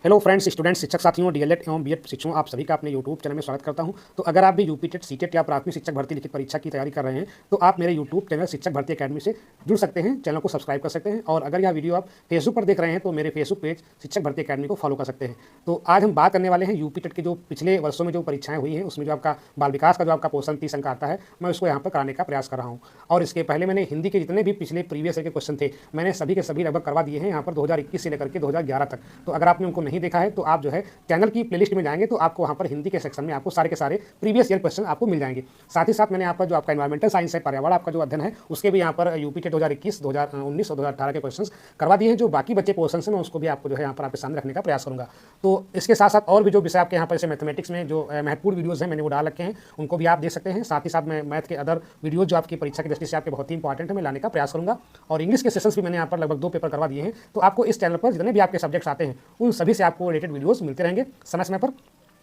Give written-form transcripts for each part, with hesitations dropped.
Hello friends, students, शिक्षक साथियों, DElEd एवं बीएड शिक्षकों, आप सभी का अपने यूट्यूब चैनल में स्वागत करता हूं। तो अगर आप भी यूपी टेट, सीटेट या प्राथमिक शिक्षक भर्ती लिखित परीक्षा की तैयारी कर रहे हैं तो आप मेरे यूट्यूब चैनल शिक्षक भर्ती अकेडमी से जुड़ सकते हैं। चैनल को सब्सक्राइब कर सकते हैं और अगर यह वीडियो आप फेसबुक पर देख रहे हैं तो मेरे फेसबुक पेज शिक्षक भर्ती अकेडमी को फॉलो कर सकते हैं। तो आज हम बात करने वाले हैं यूपी टेट के जो पिछले वर्षों में जो परीक्षाएं हुई हैं उसमें जो आपका बाल विकास का जो आपका पोर्शन 30 अंक आता है, मैं उसको यहाँ पर कराने का प्रयास कर रहा हूँ। और इसके पहले मैंने हिंदी के जितने भी पिछले प्रीवियस ईयर के क्वेश्चन थे मैंने सभी के सभी लगभग करवा दिए हैं यहाँ पर 2021 से लेकर के 2011 तक। तो अगर आपने उनको नहीं देखा है तो आप जो है चैनल की प्लेलिस्ट में जाएंगे तो आपको वहाँ पर हिंदी के सेक्शन में आपको सारे के सारे प्रीवियस ईयर क्वेश्चन आपको मिल जाएंगे। साथ ही साथ मैंने यहाँ पर जो आपका एनवायरमेंटल साइंस है, पर्यावरण आपका जो अध्ययन है, उसके भी यहाँ पर यूपी के 2021, 2019 और 2018 के क्वेश्चन करवा दिए हैं। जो बाकी बच्चे पोर्शन है मैं उसको भी आपको जो है यहाँ पर आपके सामने रखने का प्रयास करूँगा। तो इसके साथ साथ और भी जो विषय आपके यहाँ पर जैसे मैथमेटिक्स में जो महत्वपूर्ण वीडियोज़ हैं मैंने वो डाल रखे हैं, उनको भी आप देख सकते हैं। साथ ही साथ मैं मैथ के अदर वीडियोज जो आपकी परीक्षा की दृष्टि से आपके बहुत ही इंपॉर्टेंट है मैं लाने का प्रयास करूँगा। और इंग्लिश के सेशंस भी मैंने यहाँ पर लगभग 2 पेपर करवा दिए हैं। तो आपको इस चैनल पर जितने भी आपके सब्जेक्ट्स आते हैं उन सभी से आपको रिलेटेड वीडियोस मिलते रहेंगे समय समय पर।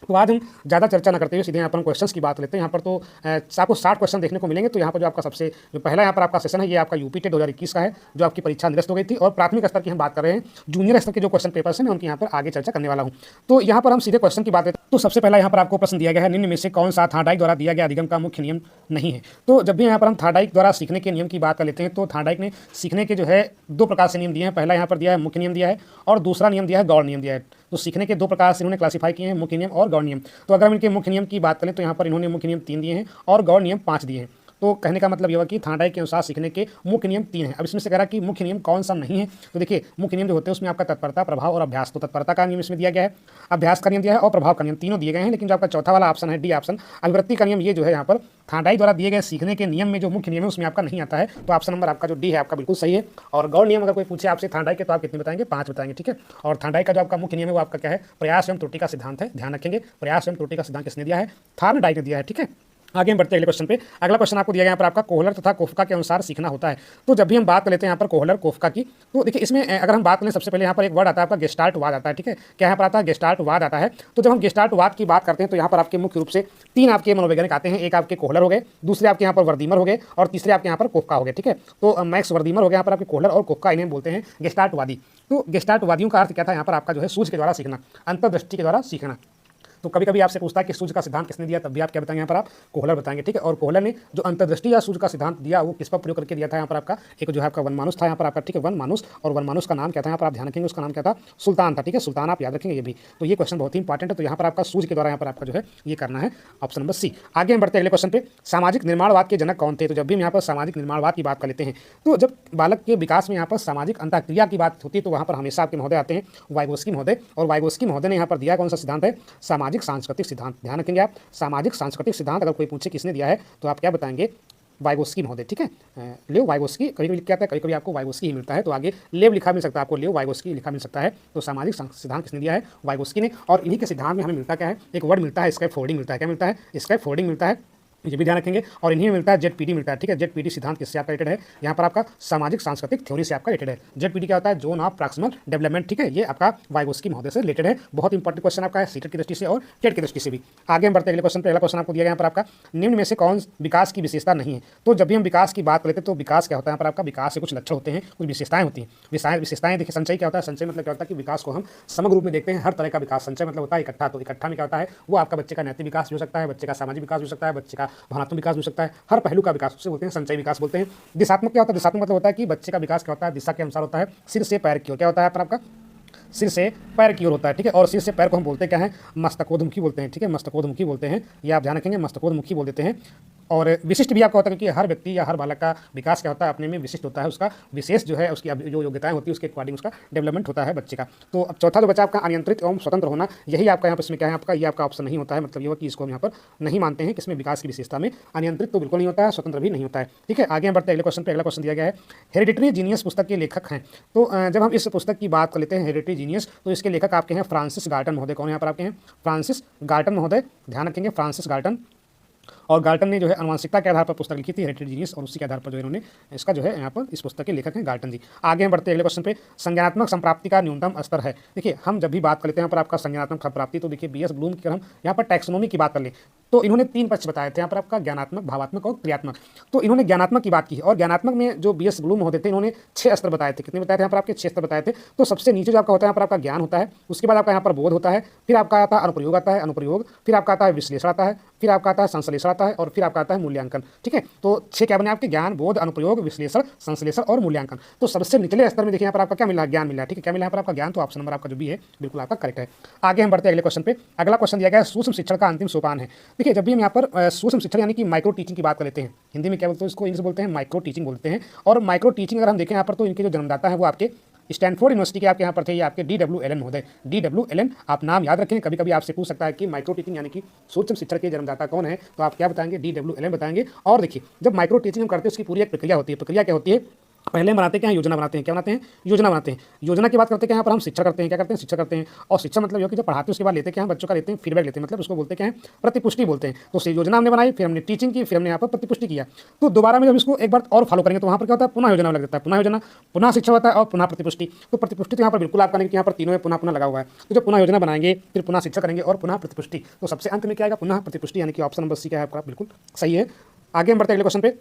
तो आज हम ज़्यादा चर्चा न करते हुए सीधे यहाँ पर हम क्वेश्चंस की बात लेते हैं। यहाँ पर तो आपको 60 क्वेश्चन देखने को मिलेंगे। तो यहाँ पर जो आपका सबसे जो पहला यहाँ पर आपका सेशन है ये आपका यूपी टेट 2021 का है, जो आपकी परीक्षा निरस्त हो गई थी। और प्राथमिक स्तर की हम बात कर रहे हैं, जूनियर स्तर के जो क्वेश्चन पेपर्स हैं मैं उनकी यहाँ पर आगे चर्चा करने वाला हूँ। तो यहाँ पर हम सीधे क्वेश्चन की बात लेते हैं। तो सबसे पहला यहाँ पर आपको प्रश्न दिया गया है, निम्न में से कौन सा थार्डाइक द्वारा दिया गया अधिगम का मुख्य नियम नहीं है। तो जब भी यहाँ पर हम थार्डाइक द्वारा सीखने के नियम की बात कर लेते हैं तो थार्डाइक ने सीखने के जो है 2 प्रकार से नियम दिए हैं। पहला यहाँ पर दिया है मुख्य नियम दिया है और दूसरा नियम दिया है गौड़ नियम दिया है। तो सीखने के 2 प्रकार से इन्होंने क्लासीफाई किए हैं, मुख्य नियम और गौड़ नियम। तो अगर हम इनके मुख्य नियम की बात करें तो यहाँ पर इन्होंने मुख्य नियम 3 दिए हैं और गौड़ नियम 5 दिए हैं। तो कहने का मतलब यह हुआ कि थार्डाइक के अनुसार सीखने के मुख्य नियम 3 हैं। अब इसमें से कह रहा कि मुख्य नियम कौन सा नहीं है। तो देखिए मुख्य नियम जो होते हैं उसमें आपका तत्परता, प्रभाव और अभ्यास। तो तत्परता का नियम इसमें दिया गया है, अभ्यास का नियम दिया है और प्रभाव का नियम, तीनों दिए गए हैं। लेकिन जो आपका चौथा वाला ऑप्शन है, डी ऑप्शन, अभिवृत्ति का नियम, ये जो है यहाँ पर थार्डाइक द्वारा दिए गए सीखने के नियम में जो मुख्य नियम है उसमें आपका नहीं आता है। तो ऑप्शन नंबर आपका जो डी है आपका बिल्कुल सही है। और गौड़ नियम अगर कोई पूछे आपसे थार्डाइक के तो आप कितने बताएंगे? 5 बताएंगे, ठीक है। और थार्डाइक का जो आपका मुख्य नियम है वो आपका क्या है? प्रयास एवं त्रुटि का सिद्धांत है। ध्यान रखेंगे, प्रयास एवं त्रुटि का सिद्धांत किसने दिया है? थार्डाइक ने दिया है, ठीक है। आगे हम बढ़ते हैं अगले क्वेश्चन पे। अगला क्वेश्चन आपको दिया गया यहाँ पर आपका कोहलर तथा कोफका के अनुसार सीखना होता है। तो जब भी हम बात कर लेते हैं यहाँ पर कोहलर कोफका की, तो देखिए इसमें अगर हम बात करें सबसे पहले यहाँ पर एक वर्ड आता है आपका गेस्टाल्टवाद आता है, ठीक है। क्या यहाँ पर आता है? गेस्टाल्टवाद आता है। तो जब हम गेस्टाल्टवाद की बात करते हैं तो यहाँ पर आपके मुख्य रूप से 3 आपके मनोवैज्ञानिक आते हैं। एक आपके कोहलर हो गए, दूसरे आपके यहाँ पर वर्दीमर हो गए और तीसरे आपके यहाँ पर कोफका हो गए, ठीक है। तो मैक्स वर्दीमर हो गया यहाँ पर आपके कोहलर और कोफका, इन्हें बोलते हैं गेस्टाल्टवादी। तो गेस्टाल्टवादियों का अर्थ क्या था यहाँ पर आपका जो है सूझ के द्वारा सीखना, अंतर्दृष्टि के द्वारा सीखना। तो कभी कभी आपसे पूछता है कि सूझ का सिद्धांत किसने दिया, तब भी आप क्या बताएंगे यहाँ पर? आप कोहलर बताएंगे, ठीक है। और कोहलर ने जो अंतर्दृष्टि या सूझ का सिद्धांत दिया वो किस पर प्रयोग करके दिया था यहाँ पर आपका? एक जो है आपका वनमानुस था यहाँ पर आपका, ठीक है, वनमानुस। और वनमानुस का नाम क्या था यहाँ पर आप ध्यान रखेंगे, उसका नाम क्या था? सुल्तान था, ठीक है, सुल्तान आप याद रखेंगे ये भी। तो ये क्वेश्चन बहुत ही इंपॉर्टेंट है। तो यहाँ पर आपका सूझ के द्वारा यहाँ पर आपका जो है ये करना है, ऑप्शन नंबर सी। आगे हम बढ़ते हैं अगले क्वेश्चन पे। सामाजिक निर्माणवाद के जनक कौन थे? तो जब भी हम यहाँ पर सामाजिक निर्माणवाद की बात कर लेते हैं तो जब बालक के विकास में यहाँ पर सामाजिक अंतःक्रिया की बात होती है तो वहाँ पर हमेशा आपके महोदय आते हैं, वाइगोस्की महोदय। और वाइगोस्की महोदय ने यहाँ पर दिया कौन सा सिद्धांत है? सामाजिक सांस्कृतिक सिद्धांत। ध्यान रखेंगे आप, सामाजिक सांस्कृतिक सिद्धांत अगर कोई पूछे किसने दिया है तो आप क्या बताएंगे? वाइगोस्की महोदय, ठीक है। लेव वाइगोस्की कभी कभी लिखा आता है, कभी कभी आपको वाइगोस्की ही मिलता है। तो आगे लेव लिखा मिल सकता है आपको, लेव वाइगोस्की लिखा मिल सकता है। तो सामाजिक सिद्धांत किसने दिया है? वाइगोस्की ने। और इन्हीं के सिद्धांत में हमें मिलता क्या है? एक वर्ड मिलता है, स्कैप फोल्डिंग मिलता है। क्या मिलता है? स्कैप फोल्डिंग मिलता है, ये भी ध्यान रखेंगे। और इन्हीं में मिलता है जेडपीडी मिलता है, ठीक है। जेडपीडी सिद्धांत किससे आपका रिलेटेड है? यहाँ पर आपका सामाजिक सांस्कृतिक थ्योरी से आपका रिलेटेड है। जेडपीडी क्या होता है? जोन ऑफ प्रॉक्सिमल डेवलपमेंट, ठीक है। ये आपका वाइगोस्की महोदय से रिलेटेड है। बहुत इंपॉर्टेंट क्वेश्चन आपका है सीटेट की दृष्टि से और टेट की दृष्टि से भी। आगे हम बढ़ते हैं अगले क्वेश्चन पे। अगला क्वेश्चन आपको दिया गया यहाँ पर आपका, निम्न में से कौन विकास की विशेषता नहीं है? तो जब भी हम विकास की बात करते हैं तो विकास क्या होता है यहाँ पर आपका? विकास से कुछ लक्षण होते हैं, कुछ विशेषताएं होती हैं। विशेषताएं देखिए, संचय क्या होता है? संचय मतलब क्या होता है कि विकास को हम समग्र रूप में देखते हैं, हर तरह का विकास। संचय मतलब होता है इकट्ठा। तो इकट्ठा में क्या होता है? वो आपका बच्चे का नैतिक विकास भी हो सकता है, बच्चे का सामाजिक विकास भी हो सकता है, बच्चे का भावनात्मक विकास भी हो सकता है, हर पहलू का विकास उसे बोलते हैं संचय विकास बोलते हैं। दिशात्मक क्या होता है? दिशात्मक मतलब होता है कि बच्चे का विकास क्या होता है? दिशा के अनुसार होता है, सिर से पैर की ओर। क्या होता है पर आपका? सिर से पैर की ओर होता है, ठीक है। और सिर से पैर को हम बोलते क्या है? मस्तकोद्मुखी बोलते हैं, ठीक है, मस्तकोद्मुखी बोलते हैं। ये आप ध्यान रखेंगे, मस्तकोद्मुखी बोल देते हैं। और विशिष्ट भी आपका होता है क्योंकि हर व्यक्ति या हर बालक का विकास क्या होता है? अपने में विशिष्ट होता है, उसका विशेष जो है उसकी जो योग्यताएं होती है उसके अकॉर्डिंग उसका डेवलपमेंट होता है बच्चे का। तो अब चौथा जो बच्चा आपका अनियंत्रित एवं स्वतंत्र होना, यही आपका यहाँ पर इसमें क्या है आपका? ये आपका ऑप्शन नहीं होता है। मतलब ये हो कि इसको हम यहाँ पर नहीं मानते हैं कि इसमें विकास की विशेषता में अनियंत्रित तो बिल्कुल नहीं होता है, स्वतंत्र भी नहीं होता है, ठीक है। आगे बढ़ते हैं अगले क्वेश्चन पे। अगला क्वेश्चन दिया गया है, हेरिडिटरी जीनियस पुस्तक के लेखक हैं। तो जब हम इस पुस्तक की बात कर लेते हैं हेरिडिटरी जीनियस, तो इसके लेखक आपके हैं फ्रांसिस गार्टन महोदय। कौन यहाँ पर आपके हैं? फ्रांसिस गार्टन महोदय। ध्यान रखेंगे, फ्रांसिस गार्टन। और गाल्टन ने जो है आनुवंशिकता के आधार पर पुस्तक लिखी थी, हेरिडिटरी जीनियस, और उसी के आधार पर जो इन्होंने इसका जो है यहाँ पर इस पुस्तक के लेखक हैं गाल्टन जी। आगे हम बढ़ते हैं अगले क्वेश्चन पे। संज्ञानात्मक संप्राप्ति का न्यूनतम स्तर है। देखिए हम जब भी बात करते हैं यहाँ पर आपका संज्ञानात्मक संप्राप्ति, तो देखिए बीएस ब्लूम की अगर हम यहाँ पर टैक्सोनॉमी की बात कर लें तो इन्होंने 3 पक्ष बताए थे यहाँ पर आपका, ज्ञानात्मक, भावात्मक और क्रियात्मक। तो इन्होंने ज्ञानात्मक की बात की, और ज्ञानात्मक में जो बीएस ब्लूम होते थे इन्होंने 6 स्तर बताए थे। कितने बताए थे यहाँ पर आपके? 6 स्तर बताए थे। तो सबसे नीचे जो आपका होता है यहाँ पर आपका ज्ञान होता है, उसके बाद आपका यहाँ पर बोध होता है, फिर आपका आता है अनुप्रयोग आता है, अनुप्रयोग, फिर आपका आता है विश्लेषण आता है, फिर आपका आता है संश्लेषण आता है, और फिर आपका आता है मूल्यांकन। ठीक है, तो 6 क्या बने आपके? ज्ञान, बोध, अनुप्रयोग, विश्लेषण, संश्लेषण और मूल्यांकन। तो सबसे निचले स्तर में देखिए यहाँ पर आपका क्या मिला? ज्ञान मिला है। ठीक है, क्या मिला यहाँ पर आपका? ज्ञान। तो ऑप्शन नंबर आपका जो भी है बिल्कुल आपका करेक्ट है। आगे हम बढ़ते हैं अगले क्वेश्चन पे। अगला क्वेश्चन दिया गया है सूक्ष्म शिक्षण का अंतिम सोपान है। देखिए जब भी हम यहाँ पर सूक्ष्म शिक्षण यानी कि माइक्रो टीचिंग की बात कर लेते हैं, हिंदी में क्या बोलते हैं इसको? इंग्लिश बोलते हैं माइक्रो टीचिंग बोलते हैं। और माइक्रो टीचिंग अगर हम देखें यहाँ पर, तो इनके जो जन्मदाता है वो आपके स्टैनफोर्ड यूनिवर्सिटी के आपके यहाँ पर थे, ये आपके DW एलन महोदय। DW एलन, आप नाम याद रखें, कभी कभी आपसे पूछ सकता है कि माइक्रो टीचिंग यानी कि सूक्ष्म शिक्षण के जन्मदाता कौन है, तो आप क्या बताएंगे? DW एलन बताएंगे। और देखिए जब माइक्रो टीचिंग हम करते हैं उसकी पूरी एक प्रक्रिया होती है। प्रक्रिया क्या होती है? पहले हम बनाते हैं क्या? योजना बनाते हैं। क्या बनाते हैं? योजना बनाते हैं। योजना की बात करते हैं क्या यहाँ पर हम? शिक्षा करते हैं। क्या करते हैं? शिक्षा करते हैं। और शिक्षा मतलब ये कि जब पढ़ाते हैं उसके बाद लेते क्या हैं? बच्चों का लेते हैं फीडबैक लेते हैं, मतलब उसको बोलते क्या है? प्रतिपुष्टि बोलते हैं। तो योजना हमने बनाई, फिर हमने टीचिंग की, फिर हमने यहाँ पर प्रतिपुष्टि किया। तो दोबारा में जब इसको एक बार और फॉलो करेंगे तो वहाँ पर क्या होता है? पुनः योजना लग जाता है। पुनः योजना, पुनः शिक्षा होता है, और पुनः प्रतिपुष्टि। तो प्रतिपुष्टि तो यहाँ पर बिल्कुल आपका नहीं, यहाँ पर तीनों में पुनः पुनः लगा हुआ है। तो जब पुनः योजना बनाएंगे, फिर पुनः शिक्षा करेंगे और पुनः प्रतिपुष्टि, तो सबसे अंत में क्या आएगा? पुनः प्रतिपुष्टि, यानी कि ऑप्शन नंबर सी क्या है आपका? बिल्कुल सही है। आगे हम बढ़ते हैं अगले क्वेश्चन पे।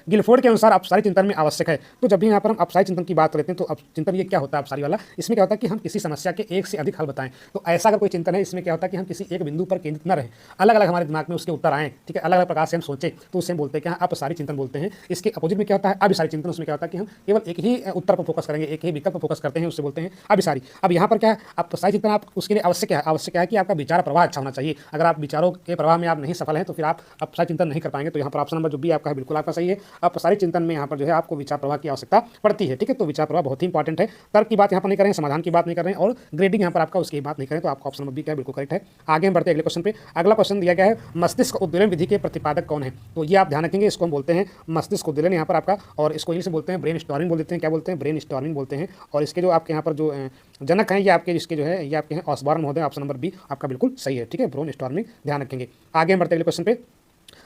गिलफोर्ड के अनुसार अपसारी चिंतन में आवश्यक है। तो जब भी यहाँ पर हम अपसारी चिंतन की बात करते हैं, तो अब चिंतन ये क्या होता है अपसारी वाला? इसमें क्या होता है कि हम किसी समस्या के एक से अधिक हल बताएं। तो ऐसा अगर कोई चिंतन है, इसमें क्या होता है कि हम किसी एक बिंदु पर केंद्रित न रहें, अलग अलग हमारे दिमाग में उसके उत्तर आएँ। ठीक है, अलग अलग प्रकार से हम सोचें, तो उससे हम बोलते हैं कि अपसारी चिंतन बोलते हैं। इसके अपोजिट में क्या होता है? अभिसारी चिंतन। उसमें क्या होता है कि हम केवल एक ही उत्तर पर फोकस करेंगे, एक ही विकल्प पर फोकस करते हैं, उससे बोलते हैं अभिसारी। अब यहाँ पर क्या है? अपसारी चिंतन आप उसके लिए आवश्यक है, आवश्यक है कि आपका विचार प्रवाह अच्छा होना चाहिए। अगर आप विचारों के प्रवाह में आप नहीं सफल हैं, तो फिर आप अपसारी चिंतन नहीं कर पाएंगे। तो यहाँ पर ऑप्शन नंबर जो भी आपका है बिल्कुल आपका सही है। अपसारी चिंतन में यहाँ पर जो है आपको विचार प्रवाह की आवश्यकता पड़ती है। ठीक है, तो विचार प्रवाह बहुत ही इंपॉर्टेंट है। तर्क की बात यहाँ पर नहीं करें, समाधान की बात नहीं कर रहे हैं, और ग्रेडिंग यहाँ पर आपका उसकी बात नहीं करें, तो आपका ऑप्शन नंबर बी क्या है? बिल्कुल करेक्ट है। आगे हम बढ़ते हैं अगले क्वेश्चन पे। अगला क्वेश्चन दिया गया है मस्तिष्क उद्दोलन विधि के प्रतिपादक कौन है? तो ये आप ध्यान रखेंगे, इसको हम बोलते हैं मस्तिष्क उद्दोलन यहाँ पर आपका, और इसको इंग्लिश में बोलते हैं ब्रेन स्टॉर्मिंग बोल देते हैं। क्या बोलते हैं? ब्रेन स्टॉर्मिंग बोलते हैं। और इसके जो आपके यहाँ पर जो जनक हैं, ये आपके इसके जो है ये आपके हैं ऑसबॉर्न महोदय। ऑप्शन नंबर बी आपका बिल्कुल सही है। ठीक है, ब्रेन स्टॉर्मिंग ध्यान रखेंगे। आगे हम बढ़ते हैं अगले क्वेश्चन पे।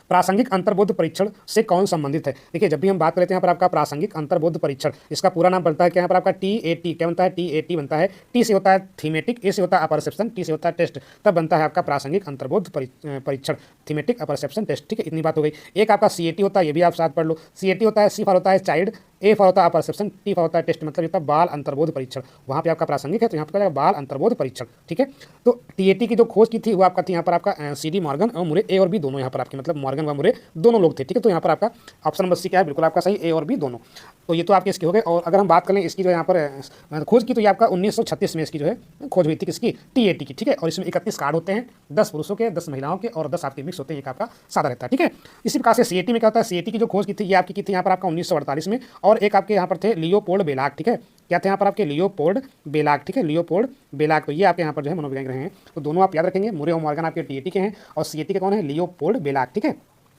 प्रासंगिक अंतर्बोध परीक्षण से कौन संबंधित है? देखिए जब भी हम बात करते हैं यहाँ पर आपका प्रासंगिक अंतर्बोध परीक्षण, इसका पूरा नाम बनता है क्या यहाँ पर आपका? TAT। क्या बनता है? TAT बनता है। T से होता है थीमेटिक, A से होता है अपरसेप्शन, T से होता है टेस्ट, तब बनता है आपका प्रासंगिक अंतर्बोध परीक्षण, थीमेटिक अपरसेप्शन टेस्ट। ठीक है, इतनी बात हो गई। एक आपका CAT होता है, ये भी आप साथ पढ़ लो। CAT होता है, C फॉर होता है चाइल्ड, A फॉर होता है अपरसेप्शन, T फॉर होता है टेस्ट, मतलब होता है बाल अंतर्बोध परीक्षण। वहाँ पे आपका प्रासंगिक है, तो यहाँ पर बाल अंतर्बोध परीक्षण। ठीक है, तो TAT की जो खोज की थी वो आपका थी यहाँ पर आपका CD मॉर्गन और मुरे, A और B दोनों यहाँ पर आपके, मतलब मॉर्गन व मुरे दोनों लोग थे। ठीक है, तो यहाँ पर आपका ऑप्शन नंबर सी क्या है? बिल्कुल आपका सही, A और B दोनों। तो ये तो आपके इसके हो गए। और अगर हम बात करें इसकी जो यहाँ पर खोज की, तो ये आपका 1936 में इसकी जो है खोज हुई थी, किसकी? TAT की। ठीक है, और इसमें 31 कार्ड होते हैं, 10 पुरुषों के, 10 महिलाओं के, और 10 आपके मिक्स होते हैं, एक आपका सादा रहता है। ठीक है, इसी प्रकार से CAT में क्या होता है? CAT की जो खोज की थी ये आपकी की थी यहाँ पर आपका 1948 में, और एक आपके यहाँ पर थे लियोपोल्ड बेलाक। ठीक है, क्या थे यहाँ पर आपके? लियोपोल्ड बेलाक। ठीक है, लियोपोल्ड बेलाक। तो ये आपके यहाँ पर जो है मनोवैज्ञानिक रहे हैं। तो दोनों आप याद रखेंगे, मुरे और मॉर्गन आपके TAT के हैं, और CAT के कौन है? लियोपोल्ड बेलाक। ठीक है,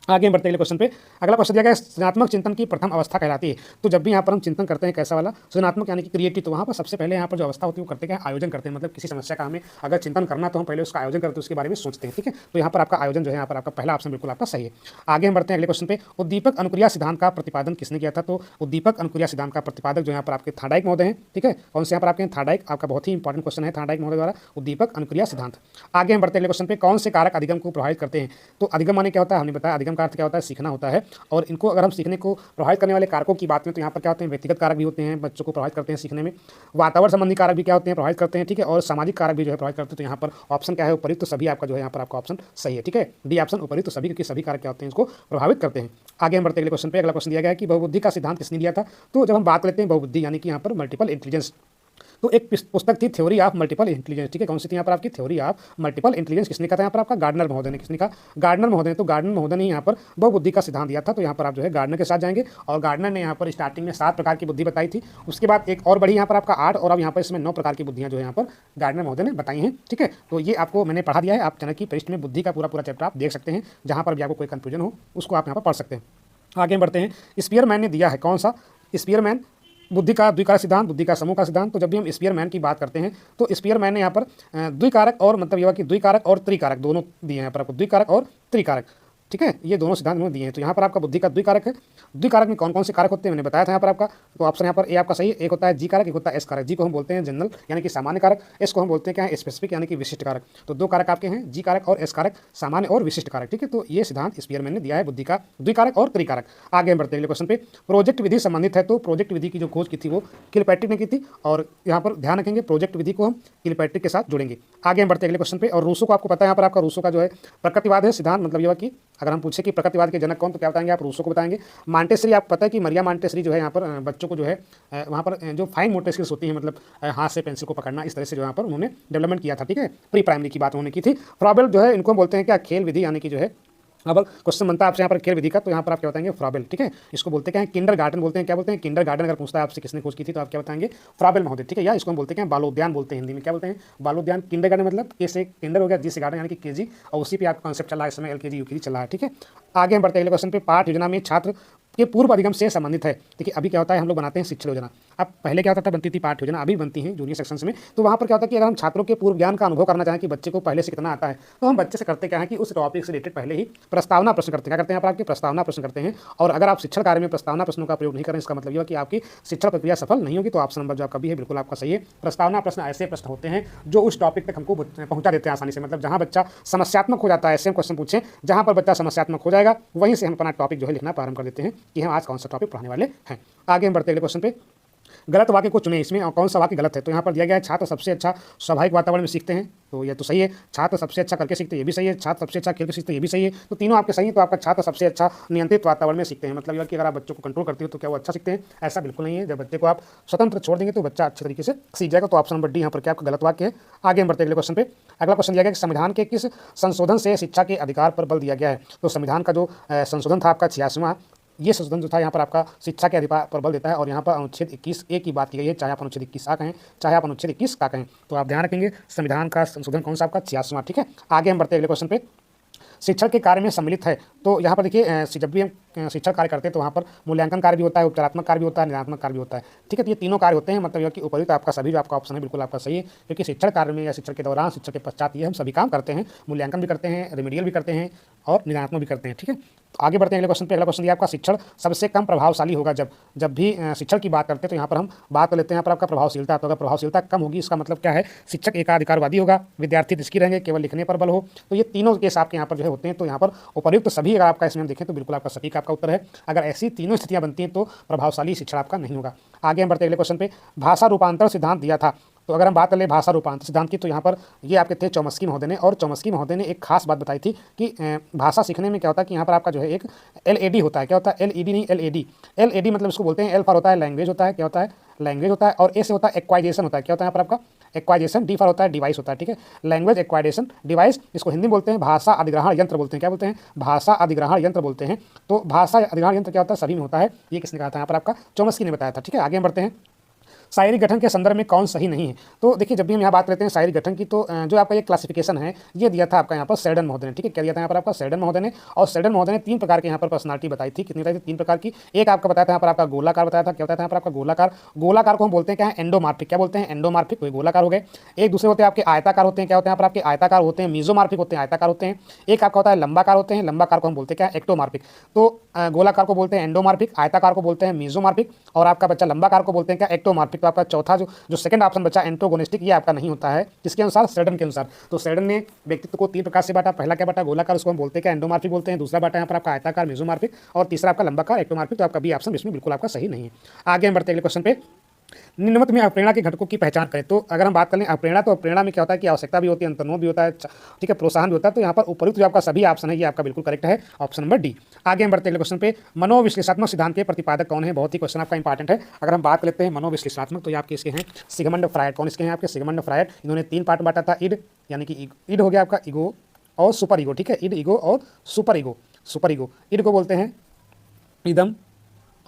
आगे बढ़ते अगले क्वेश्चन पे। अगला क्वेश्चन दिया गया है सृजनात्मक चिंतन की प्रथम अवस्था कहलाती है। तो जब भी यहाँ पर हम चिंतन करते हैं कैसा वाला? सृजनात्मक यानी कि क्रिएटिव, तो वहाँ पर सबसे पहले यहाँ पर जो अवस्था होती है वो करते हैं आयोजन करते हैं। मतलब किसी समस्या का हमें अगर चिंतन करना, तो हम पहले उसका आयोजन करते हैं, उसके बारे में सोचते हैं। ठीक है, तो यहाँ पर आपका आयोजन जो है यहाँ पर आपका पहला ऑप्शन बिल्कुल आपका सही है। आगे हम बढ़ते हैं अगले क्वेश्चन पे। उद्दीपक अनुक्रिया सिद्धांत का प्रतिपादन किसने किया था? तो उद्दीपक अनुक्रिया सिद्धांत का प्रतिपादक जो यहाँ पर आपके थार्डाइक महोदय हैं। ठीक है, कौन से यहाँ पर आपके? थार्डाइक। आपका बहुत ही इंपॉर्टेंट क्वेश्चन है, थार्डाइक महोदय द्वारा उद्दीपक अनुक्रिया सिद्धांत। आगे हम बढ़ते हैं अगले क्वेश्चन पे। कौन से कारक अधिगम को प्रभावित करते हैं? तो अधिगम माने क्या होता है? हमने बताया अधिगम का अर्थ क्या होता है? सीखना होता है। और इनको अगर हम सीखने को प्रभावित करने वाले कारकों की बात करें, तो यहाँ पर क्या होते हैं? व्यक्तिगत कारक भी होते हैं, बच्चों को प्रभावित करते हैं सीखने में। वातावरण संबंधी कारक भी क्या होते हैं? प्रभावित करते हैं। ठीक है, और सामाजिक कारक भी जो है प्रभावित करते हैं। तो यहाँ पर ऑप्शन क्या है? उपरिक्त तो सभी आपका जो है यहाँ पर आपका ऑप्शन सही है। ठीक है, डी ऑप्शन उपरिक्त तो सभी, क्योंकि सभी कारक क्या होते हैं इसको प्रभावित करते हैं। आगे हम बढ़ते अगले क्वेश्चन पे। अगला क्वेश्चन दिया गया है कि बहुबुद्धि का सिद्धांत किसने दिया था? तो जब हम बात करते हैं बहुबुद्धि यानी कि यहाँ पर मल्टीपल इंटेलिजेंस, तो एक पुस्तक थी थ्योरी ऑफ मल्टीपल इंटेलिजेंस। ठीक है, कौन सी थी यहाँ पर आपकी? Theory of multiple intelligence. किसने कहा था यहाँ पर? आपका गार्डनर महोदय ने। किसने कहा? गार्डनर महोदय ने। तो गार्डनर महोदय ने यहाँ पर बहुबुद्धि का सिद्धांत दिया था। तो यहाँ पर आप जो है गार्डनर के साथ जाएंगे, और गार्डनर ने यहाँ पर स्टार्टिंग में 7 प्रकार की बुद्धि बताई थी, उसके बाद एक और बढ़ी यहाँ पर आपका 8, और अब यहाँ पर इसमें 9 प्रकार की बुद्धियाँ जो है यहाँ पर गार्डनर महोदय ने बताई हैं। ठीक है, तो ये आपको मैंने पढ़ा दिया है। आप चाणक्य पृष्ठ में बुद्धि का पूरा चैप्टर आप देख सकते हैं, जहाँ पर भी आपको कोई कन्फ्यूजन हो उसको आप यहाँ पर पढ़ सकते हैं। आगे बढ़ते हैं। स्पीयरमैन ने दिया है, कौन सा? स्पीयरमैन बुद्धि का द्विकारक सिद्धांत, बुद्धि का समूह का सिद्धांत। तो जब भी हम स्पीयरमैन की बात करते हैं, तो स्पीयरमैन ने यहाँ पर द्विकारक और मतलब ये कि द्विकारक और त्रिकारक दोनों दिए हैं यहाँ पर आपको, द्विकारक और त्रिकारक। ठीक है, ये दोनों सिद्धांत उन्होंने दिए हैं। तो यहाँ पर आपका बुद्धि का द्विकारक है। द्विकारक में कौन कौन से कारक होते हैं मैंने बताया था यहाँ पर आपका। तो ऑप्शन यहाँ पर ए आपका सही है। एक होता है जी कारक, एक होता है एस कारक। जी को हम बोलते हैं जनरल यानी कि सामान्य कारक, एस को हम बोलते हैं क्या है स्पेसिफिक यानी कि विशिष्ट कारक। तो दो कारक आपके हैं, जी कारक और एस कारक, सामान्य और विशिष्ट कारक। ठीक है, तो ये सिद्धांत स्पीयरमैन ने दिया है बुद्धि का द्विकारक और त्रिकारक। आगे हम बढ़ते हैं अगले क्वेश्चन पे। प्रोजेक्ट विधि संबंधित है, तो प्रोजेक्ट विधि की जो खोज की थी वो किलपैट्रिक ने की थी, और यहाँ पर ध्यान रखेंगे प्रोजेक्ट विधि को हम किलपैट्रिक के साथ जोड़ेंगे। आगे हम बढ़ते हैं अगले क्वेश्चन पे। और रूसो को आपको पता है यहाँ पर आपका रूसो का जो है प्रकृतिवाद है सिद्धांत, मतलब ये कि अगर हम पूछे कि प्रकृतिवाद के जनक कौन, तो क्या बताएंगे आप, रूसो को बताएंगे। मांटेसरी आपको पता है कि मरिया मांटेसरी जो है यहाँ पर बच्चों को जो है वहाँ पर जो फाइन मोटर स्किल्स होती हैं, मतलब हाथ से पेंसिल को पकड़ना, इस तरह से जो यहाँ पर उन्होंने डेवलपमेंट किया था। ठीक है, प्री प्राइमरी की बात उन्होंने की थी। फ्रॉबेल जो है इनको बोलते हैं क्या, खेल विधि यानी कि जो है, अब क्वेश्चन बनता है आपसे यहाँ पर खेल विधि का, तो यहाँ पर आप क्या बताएंगे फ्रॉबेल। ठीक है, इसको बोलते हैं किंडर गार्डन बोलते हैं। क्या बोलते हैं, किंडर गार्डन। अगर पूछता है आपसे किसने खोज की थी तो आप क्या बताएंगे, फ्रॉबेल महोदय। ठीक है, या इसको हम बोलते हैं बालोद्यान बोलते हैं हिंदी में। क्या बोलते हैं, बालोद्यान। किंडर गार्डन मतलब के से किंडर हो गया, जी से गार्डन यानी कि केजी, और उसी पे आपका कॉन्सेप्ट चला है इस समय, एलकेजी यूकेजी चला है। ठीक है, आगे हम बढ़ते हैं अगले क्वेश्चन पे। पाठ योजना में छात्र के पूर्व अधिगम से संबंधित है। देखिए अभी क्या होता है, हम लोग बनाते हैं शिक्षण योजना। अब पहले क्या होता था, बनती थी पाठ योजना, अभी बनती है जूनियर सेक्शंस में। तो वहाँ पर क्या होता है कि अगर हम छात्रों के पूर्व ज्ञान का अनुभव करना चाहें कि बच्चे को पहले से कितना आता है, तो हम बच्चे से करते क्या है कि उस टॉपिक से रिलेटेड पहले ही प्रस्तावना प्रश्न करते हैं। क्या करते हैं, आप आपके प्रस्तावना प्रश्न करते हैं। और अगर आप शिक्षण कार्य में प्रस्तावना प्रश्नों का प्रयोग नहीं करें, इसका मतलब यह है कि आपकी शिक्षण प्रक्रिया सफल नहीं होगी। तो ऑप्शन नंबर जो आपका भी है बिल्कुल आपका सही है। प्रस्तावना प्रश्न ऐसे प्रश्न होते हैं जो उस टॉपिक तक हमको पहुंचा देते हैं आसानी से, मतलब जहाँ बच्चा समस्यात्मक हो जाता है, ऐसे हम क्वेश्चन पूछें जहाँ पर बच्चा समस्यात्मक हो जाएगा, वहीं से हम अपना टॉपिक जो है लिखना प्रारंभ कर देते हैं कि हम आज कौन सा टॉपिक पढ़ाने वाले हैं। आगे हम बढ़ते हैं अगले क्वेश्चन पे। गलत वाक्य को चुनें, इसमें कौन सा वाक्य गलत है। तो यहाँ पर दिया गया है छात्र सबसे अच्छा स्वाभाविक वातावरण में सीखते हैं, तो ये तो सही है। छात्र सबसे अच्छा करके सीखते हैं, ये भी सही है। छात्र सबसे अच्छा खेल के सीखते हैं, ये भी सही है। तो तीनों आपके सही है। तो आपका छात्र सबसे अच्छा नियंत्रित वातावरण में सीखते हैं, मतलब यह कि अगर आप बच्चों को कंट्रोल करते हो तो क्या वो अच्छा सीखते हैं, ऐसा बिल्कुल नहीं है। जब बच्चे को आप स्वतंत्र छोड़ देंगे तो बच्चा अच्छे तरीके से सीख जाएगा। तो ऑप्शन नंबर डी यहाँ पर क्या आपका गलत वाक्य है। आगे हम बढ़ते हैं अगले क्वेश्चन पे। अगला क्वेश्चन दिया गया कि संविधान के किस संशोधन से शिक्षा के अधिकार पर बल दिया गया है। तो संविधान का जो संशोधन था आपका 86वां, ये संशोधन जो था यहाँ पर आपका शिक्षा के अधिकार पर बल देता है। और यहाँ पर अनुच्छेद 21A की बात की गई है, चाहे आप अनुच्छेद 21A कहें चाहे आप अनुच्छेद 21 का कहें। तो आप ध्यान रखेंगे संविधान का संशोधन कौन सा आपका 86वां। ठीक है, आगे हम बढ़ते हैं अगले क्वेश्चन पे। शिक्षण के कार्य में सम्मिलित है, तो यहाँ पर देखिए जब भी हम शिक्षण कार्य करते हैं तो वहाँ पर मूल्यांकन कार्य भी होता है, उपचारात्मक कार्य भी होता है, निरात्मक कार्य भी होता है। ठीक है, तो ये तीनों कार्य होते हैं, मतलब यह कि उपयुक्त आपका सभी जो आपका ऑप्शन है बिल्कुल आपका सही है। क्योंकि शिक्षण कार्य में या शिक्षण के दौरान, शिक्षण के पश्चात ये हम सभी काम करते हैं, मूल्यांकन भी करते हैं, रेमेडियल भी करते हैं और निरात्मक भी करते हैं। ठीक है, आगे बढ़ते हैं अगले क्वेश्चन पे। अगला क्वेश्चन दिया आपका शिक्षण सबसे कम प्रभावशाली होगा जब भी शिक्षण की बात करते हैं तो यहाँ पर हम बात कर लेते हैं यहाँ पर आपका प्रभावशीलता। तो अगर प्रभावशीलता कम होगी इसका मतलब क्या है, शिक्षक एकाधिकारवादी होगा, विद्यार्थी निष्क्रिय रहेंगे, केवल लिखने पर बल हो। तो ये तीनों केस आपके यहाँ पर जो है होते हैं। तो यहाँ पर उपयुक्त सभी अगर आपका इसमें हम देखें तो बिल्कुल आपका सटीक आपका उत्तर है। अगर ऐसी तीनों स्थितियाँ बनती हैं तो प्रभावशाली शिक्षण आपका नहीं होगा। आगे हम बढ़ते अगले क्वेश्चन पे। भाषा रूपांतरण सिद्धांत दिया था, तो अगर हम बात कर ले भाषा रूपांतर सिद्धांत की, तो यहाँ पर ये आपके थे चौमस्की महोदय ने। और चौमस्की महोदय ने एक खास बात बताई थी कि भाषा सीखने में क्या होता है कि यहाँ पर आपका जो है एक LAD होता है। क्या होता है, LED नहीं LAD। LAD मतलब इसको बोलते हैं, L फॉर होता है लैंग्वेज होता है, क्या होता है लैंग्वेज होता है, और A से होता है एक्वाइजेशन होता है। क्या होता है यहाँ पर आपका एक्वाइजेशन। D फॉर होता है डिवाइस होता है। ठीक है, लैंग्वेज एक्वाइजेशन डिवाइस, इसको हिंदी बोलते हैं भाषा अधिग्रहण यंत्र बोलते हैं। क्या बोलते हैं, भाषा अधिग्रहण यंत्र बोलते हैं। तो भाषा अधिग्रहण यंत्र क्या होता है, सभी में होता है। ये किसने कहा था, यहाँ पर आपका चौमस्की ने बताया था। ठीक है, आगे हम बढ़ते हैं। शारीरिक गठन के संदर्भ में कौन सही नहीं है। तो देखिए जब भी हम यहाँ बात करते हैं शारीरिक गठन की, तो जो आपका ये क्लासिफिकेशन है ये दिया था आपका यहाँ पर सेडन महोदय ने। ठीक है, क्या दिया था यहाँ पर आपका सेडन महोदय ने। और सेडन महोदय ने 3 प्रकार के यहाँ पर पर्सनालिटी बताई थी। कितनी बताई थी, 3 प्रकार की। एक आपका बताया था यहाँ पर आपका गोलाकार बताया था। क्या बताया था यहाँ पर आपका गोलाकार। गोलाकार को हम बोलते हैं क्या है, एंडोमार्फिक। क्या बोलते हैं, एंडोमार्फिक, कोई गोलाकार हो गए। एक दूसरे होते हैं आपके आयताकार होते हैं। क्या होते हैं यहाँ पर आपके आयताकार होते हैं, मीजोमार्फिक होते हैं, आयताकार होते हैं। एक आपका होता है लंबाकार होते हैं, लंबाकार को हम बोलते हैं क्या, एक्टोमार्फिक। तो गोलाकार को बोलते हैं एंडोमार्फिक, आयताकार को बोलते हैं मीजोमार्फिक, और आपका बच्चा लंबाकार को बोलते हैं क्या, एक्टोमार्फिक। तो आपका चौथा जो सेकंड ऑप्शन बचा एंटोगोनिस्टिक, ये आपका नहीं होता है। किसके अनुसार, सेडन के अनुसार। तो सेडन ने व्यक्तित्व को 3 प्रकार से बांटा। पहला क्या बांटा, गोलाकार, उसको हम बोलते हैं क्या, एंडोमार्फिक बोलते हैं। दूसरा बांटा यहाँ पर आपका आयताकार मीजोमार्फिक, और तीसरा आपका लंबाकार एक्टोमार्फिक। तो आपका बी ऑप्शन इसमें बिल्कुल आपका सही नहीं है। आगे हम बढ़ते हैं अगले क्वेश्चन पे। निम्नलिखित में अप्रेरणा के घटकों की पहचान करें। तो अगर हम बात करें अप्रेरणा, तो अप्रेरणा में क्या होता है कि आवश्यकता भी होती है, अंतर्मोह भी होता है, ठीक है, प्रोत्साहन भी होता है। तो यहाँ पर उपयुक्त जो आपका सभी ऑप्शन है ये आपका बिल्कुल करेक्ट है, ऑप्शन नंबर डी। आगे हम बढ़ते हैं क्वेश्चन पे। मनोविश्लेषणात्मक सिद्धांत के प्रतिपादक कौन है, बहुत ही क्वेश्चन आपका इंपॉर्टेंट है। अगर हम बात कर लेते हैं मनोविश्लेषणात्मक, तो ये आपके इसके हैं सिगमंड फ्रायड। कौन इसके हैं आपके, सिगमंड फ्रायड। इन्होंने 3 पार्ट बांटा था, इड यानी कि ईड हो गया आपका, ईगो और सुपर ईगो। ठीक है, ईड, ईगो और सुपर ईगो। सुपर ईगो, ईड को बोलते हैं इदम,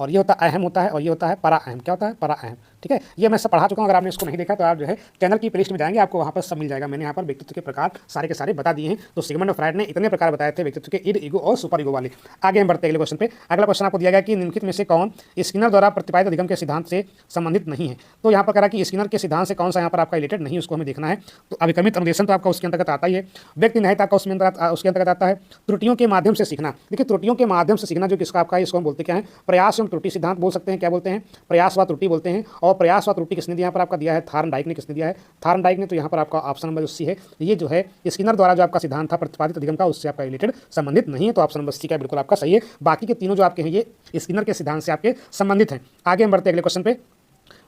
और ये होता है अहम होता है, और ये होता है परा अहम। क्या होता है, परा अहम। ठीक ठीक है, ये मैं सब पढ़ा चुका हूँ। अगर आपने इसको नहीं देखा तो आप जो है चैनल की प्लेलिस्ट में जाएंगे, आपको वहाँ पर सब मिल जाएगा। मैंने यहाँ पर व्यक्तित्व के प्रकार सारे के सारे बता दिए हैं। तो सिगमंड फ्रायड ने इतने प्रकार बताए थे व्यक्तित्व के, इड, ईगो और सुपर ईगो वाले। आगे हम बढ़ते हैं अगले क्वेश्चन पे। अगला क्वेश्चन आपको दिया गया कि निम्नलिखित में से कौन स्किनर द्वारा प्रतिपादित अधिगम के सिद्धांत से संबंधित नहीं है। तो यहाँ पर कह रहा है कि स्किनर के सिद्धांत से कौन सा यहाँ पर आपका रिलेटेड नहीं है, उसको हमें देखना है। तो अभिक्रमित अनुदेशन तो आपका उसके अंतर्गत आता ही है। व्यक्ति निहित आपका उसके अंतर्गत आता है। त्रुटियों के माध्यम से सीखना, देखिए त्रुटियों के माध्यम से सीखना जो किसका आपका, इसको हम बोलते क्या है, प्रयास एवं त्रुटि सिद्धांत बोल सकते हैं। क्या बोलते हैं, प्रयास व त्रुटि बोलते हैं। और प्रयास व त्रुटि किसने दिया, यहाँ पर आपका दिया है थार्नडाइक ने। किसने दिया है, थार्नडाइक ने। तो यहाँ पर आपका ऑप्शन नंबर सी है, ये जो है स्किनर द्वारा जो आपका सिद्धांत था प्रतिपादित अधिगम का, उससे आपका रिलेटेड संबंधित नहीं है। तो ऑप्शन नंबर सी का बिल्कुल आपका सही है। बाकी के तीनों जो आपके हैं ये स्किनर के सिद्धांत से आपके संबंधित हैं। आगे हम बढ़ते हैं अगले क्वेश्चन पे।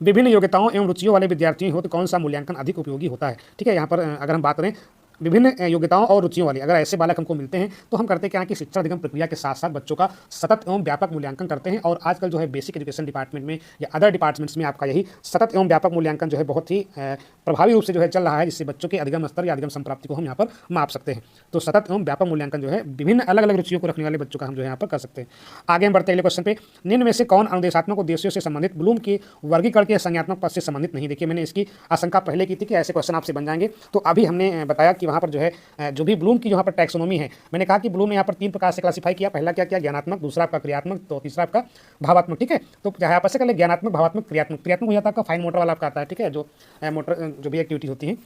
विभिन्न योग्यताओं एवं रुचियों वाले विद्यार्थियों हो तो कौन सा मूल्यांकन अधिक उपयोगी होता है। ठीक है, यहाँ पर अगर हम बात करें विभिन्न योग्यताओं और रुचियों वाले अगर ऐसे बालक हमको मिलते हैं तो हम करते क्या है कि शिक्षा अधिगम प्रक्रिया के साथ साथ बच्चों का सतत एवं व्यापक मूल्यांकन करते हैं। और आजकल जो है बेसिक एजुकेशन डिपार्टमेंट में या अदर डिपार्टमेंट्स में आपका यही सतत एवं व्यापक मूल्यांकन जो है बहुत ही प्रभावी रूप से जो है चल रहा है, जिससे बच्चों के अधिगम स्तर या अधिगम संप्राप्ति को हम यहाँ पर माप सकते हैं। तो सतत एवं व्यापक मूल्यांकन जो है विभिन्न अलग अलग रुचियों को रखने वाले बच्चों का हम जो है यहाँ पर कर सकते हैं। आगे हम बढ़ते अगले क्वेश्चन पे। निम्न में से कौन अनुदेशात्मक उद्देश्यों से संबंधित ब्लूम के वर्गीकरण के संज्ञात्मक पद से संबंधित नहीं। देखिए मैंने इसकी आशंका पहले की थी कि ऐसे क्वेश्चन आपसे बन जाएंगे। तो अभी हमने बताया कि वहाँ पर जो है जो भी ब्लूम की यहाँ पर टैक्सोनॉमी है, मैंने कहा कि ब्लूम ने यहाँ पर 3 प्रकार से क्लासिफाई किया। पहला क्या किया, ज्ञानात्मक, दूसरा आपका क्रियात्मक, तो तीसरा आपका भावात्मक। ठीक है, तो यहाँ पर से कर ले ज्ञानात्मक, भावात्मक, क्रियात्मक। क्रियात्मक हो जाता है आपका फाइन मोटर वाला आपका आता है। ठीक है, जो मोटर जो भी एक्टिविटी होती है।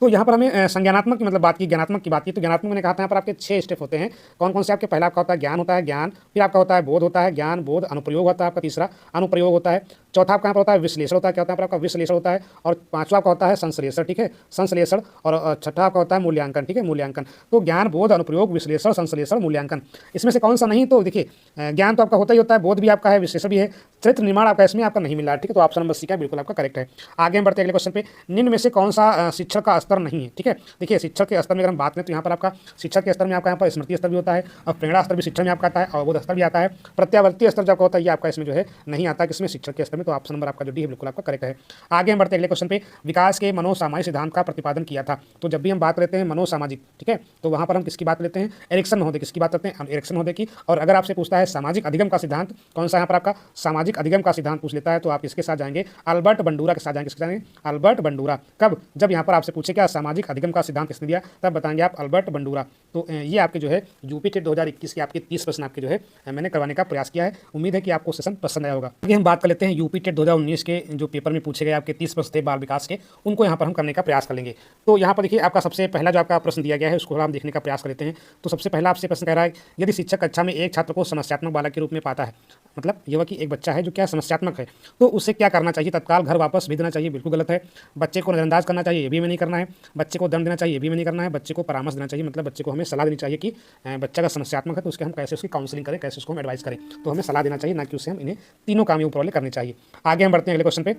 तो यहाँ पर हमें संज्ञानात्मक की मतलब बात की, ज्ञानात्मक की बात की। तो ज्ञानात्मक मैंने कहा था यहाँ पर आपके 6 स्टेप होते हैं। कौन कौन से आपके, पहला आपका होता है ज्ञान होता है, ज्ञान, फिर आपका होता है बोध होता है, ज्ञान बोध, अनुप्रयोग होता है आपका, तीसरा अनुप्रयोग होता है, चौथा आपका यहाँ पर होता है विश्लेषण होता है। क्या होता है आपका विश्लेषण होता है, और पांचवा आपका होता है संश्लेषण। ठीक है, संश्लेषण, और छठा आपका होता है मूल्यांकन। ठीक है, मूल्यांकन। तो ज्ञान बोध अनुप्रयोग विश्लेषण संश्लेषण मूल्यांकन, इसमें से कौन सा नहीं। तो देखिए ज्ञान तो आपका होता ही होता है, बोध भी आपका है, विश्लेषण भी है, चरित्र निर्माण आपका इसमें आपका नहीं मिला। ठीक है, तो ऑप्शन नंबर सी का बिल्कुल आपका करेक्ट है। आगे हम बढ़ते अगले क्वेश्चन पे। निम्न में से कौन सा शिक्षण का स्तर नहीं है। ठीक है, देखिए शिक्षक के स्तर में अगर हम बात करें तो यहाँ पर आपका शिक्षक के स्तर में आपका यहाँ पर स्मृति स्तर भी होता है, और प्रेरणा स्तर भी शिक्षण में आपका आता है, अवबोध स्तर भी आता है, प्रत्यावर्ती स्तर जो आपका होता है ये आपका इसमें जो है नहीं आता किसमें, शिक्षक के स्तर में। तो ऑप्शन नंबर आपका जो डी है बिल्कुल आपका करेक्ट है। आगे हम बढ़ते अगले क्वेश्चन पे। विकास के मनोसामाजिक सिद्धांत का प्रतिपादन किया था। तो जब भी हम बात करते हैं मनोसामाजिक, ठीक है, तो वहाँ पर हम किसकी बात लेते हैं, एरिक्सन महोदय किसकी बात करते हैं, हम एरिक्सन महोदय की। और अगर आपसे पूछता है सामाजिक अधिगम का सिद्धांत कौन सा, यहाँ पर आपका सामाजिक अधिगम का सिद्धांत पूछ लेता है तो आप इसके साथ जाएंगे अल्बर्ट बंडूरा के साथ जाएंगे। किसके जाएंगे, अल्बर्ट बंडूरा। कब, जब यहाँ पर आपसे पूछे क्या सामाजिक अधिगम का सिद्धांत किसने दिया, तब बताएंगे आप अल्बर्ट बंडूरा। तो ये आपके जो है यूपी टेट 2021 के आपके 30 प्रश्न आपके जो है मैंने करवाने का प्रयास किया है। उम्मीद है कि आपको सेशन पसंद आया होगा। आगे हम बात कर लेते हैं यूपी टेट 2019 के जो पेपर में पूछे गए आपके 30 प्रश्न थे बाल विकास के, उनको यहाँ पर हम करने का प्रयास कर लेंगे। तो यहाँ पर देखिए आपका सबसे पहला जो आपका प्रश्न दिया गया है उसको हम देखने का प्रयास कर लेते हैं। तो सबसे पहला आपसे प्रश्न कह रहा है, यदि शिक्षक कक्षा में एक छात्र को समस्यात्मक बालक के रूप में पाता है, मतलब ये कि एक बच्चा है जो क्या समस्यात्मक है, तो उसे क्या करना चाहिए, तत्काल घर वापस भेज देना चाहिए, बिल्कुल गलत है। बच्चे को नजरअंदाज करना चाहिए, ये भी हमें नहीं करना है। बच्चे को दंड देना चाहिए, ये भी हमें नहीं करना है। बच्चे को परामर्श देना चाहिए, मतलब बच्चे को हमें सलाह देनी चाहिए कि बच्चा का समस्यात्मक है तो उसके हम कैसे उसकी काउंसलिंग करें, कैसे उसको हम एडवाइस करें। तो हमें सलाह देना चाहिए, ना कि उसे हम इन्हें तीनों काम ऊपर वाले करने चाहिए। आगे हम बढ़ते हैं अगले क्वेश्चन पे।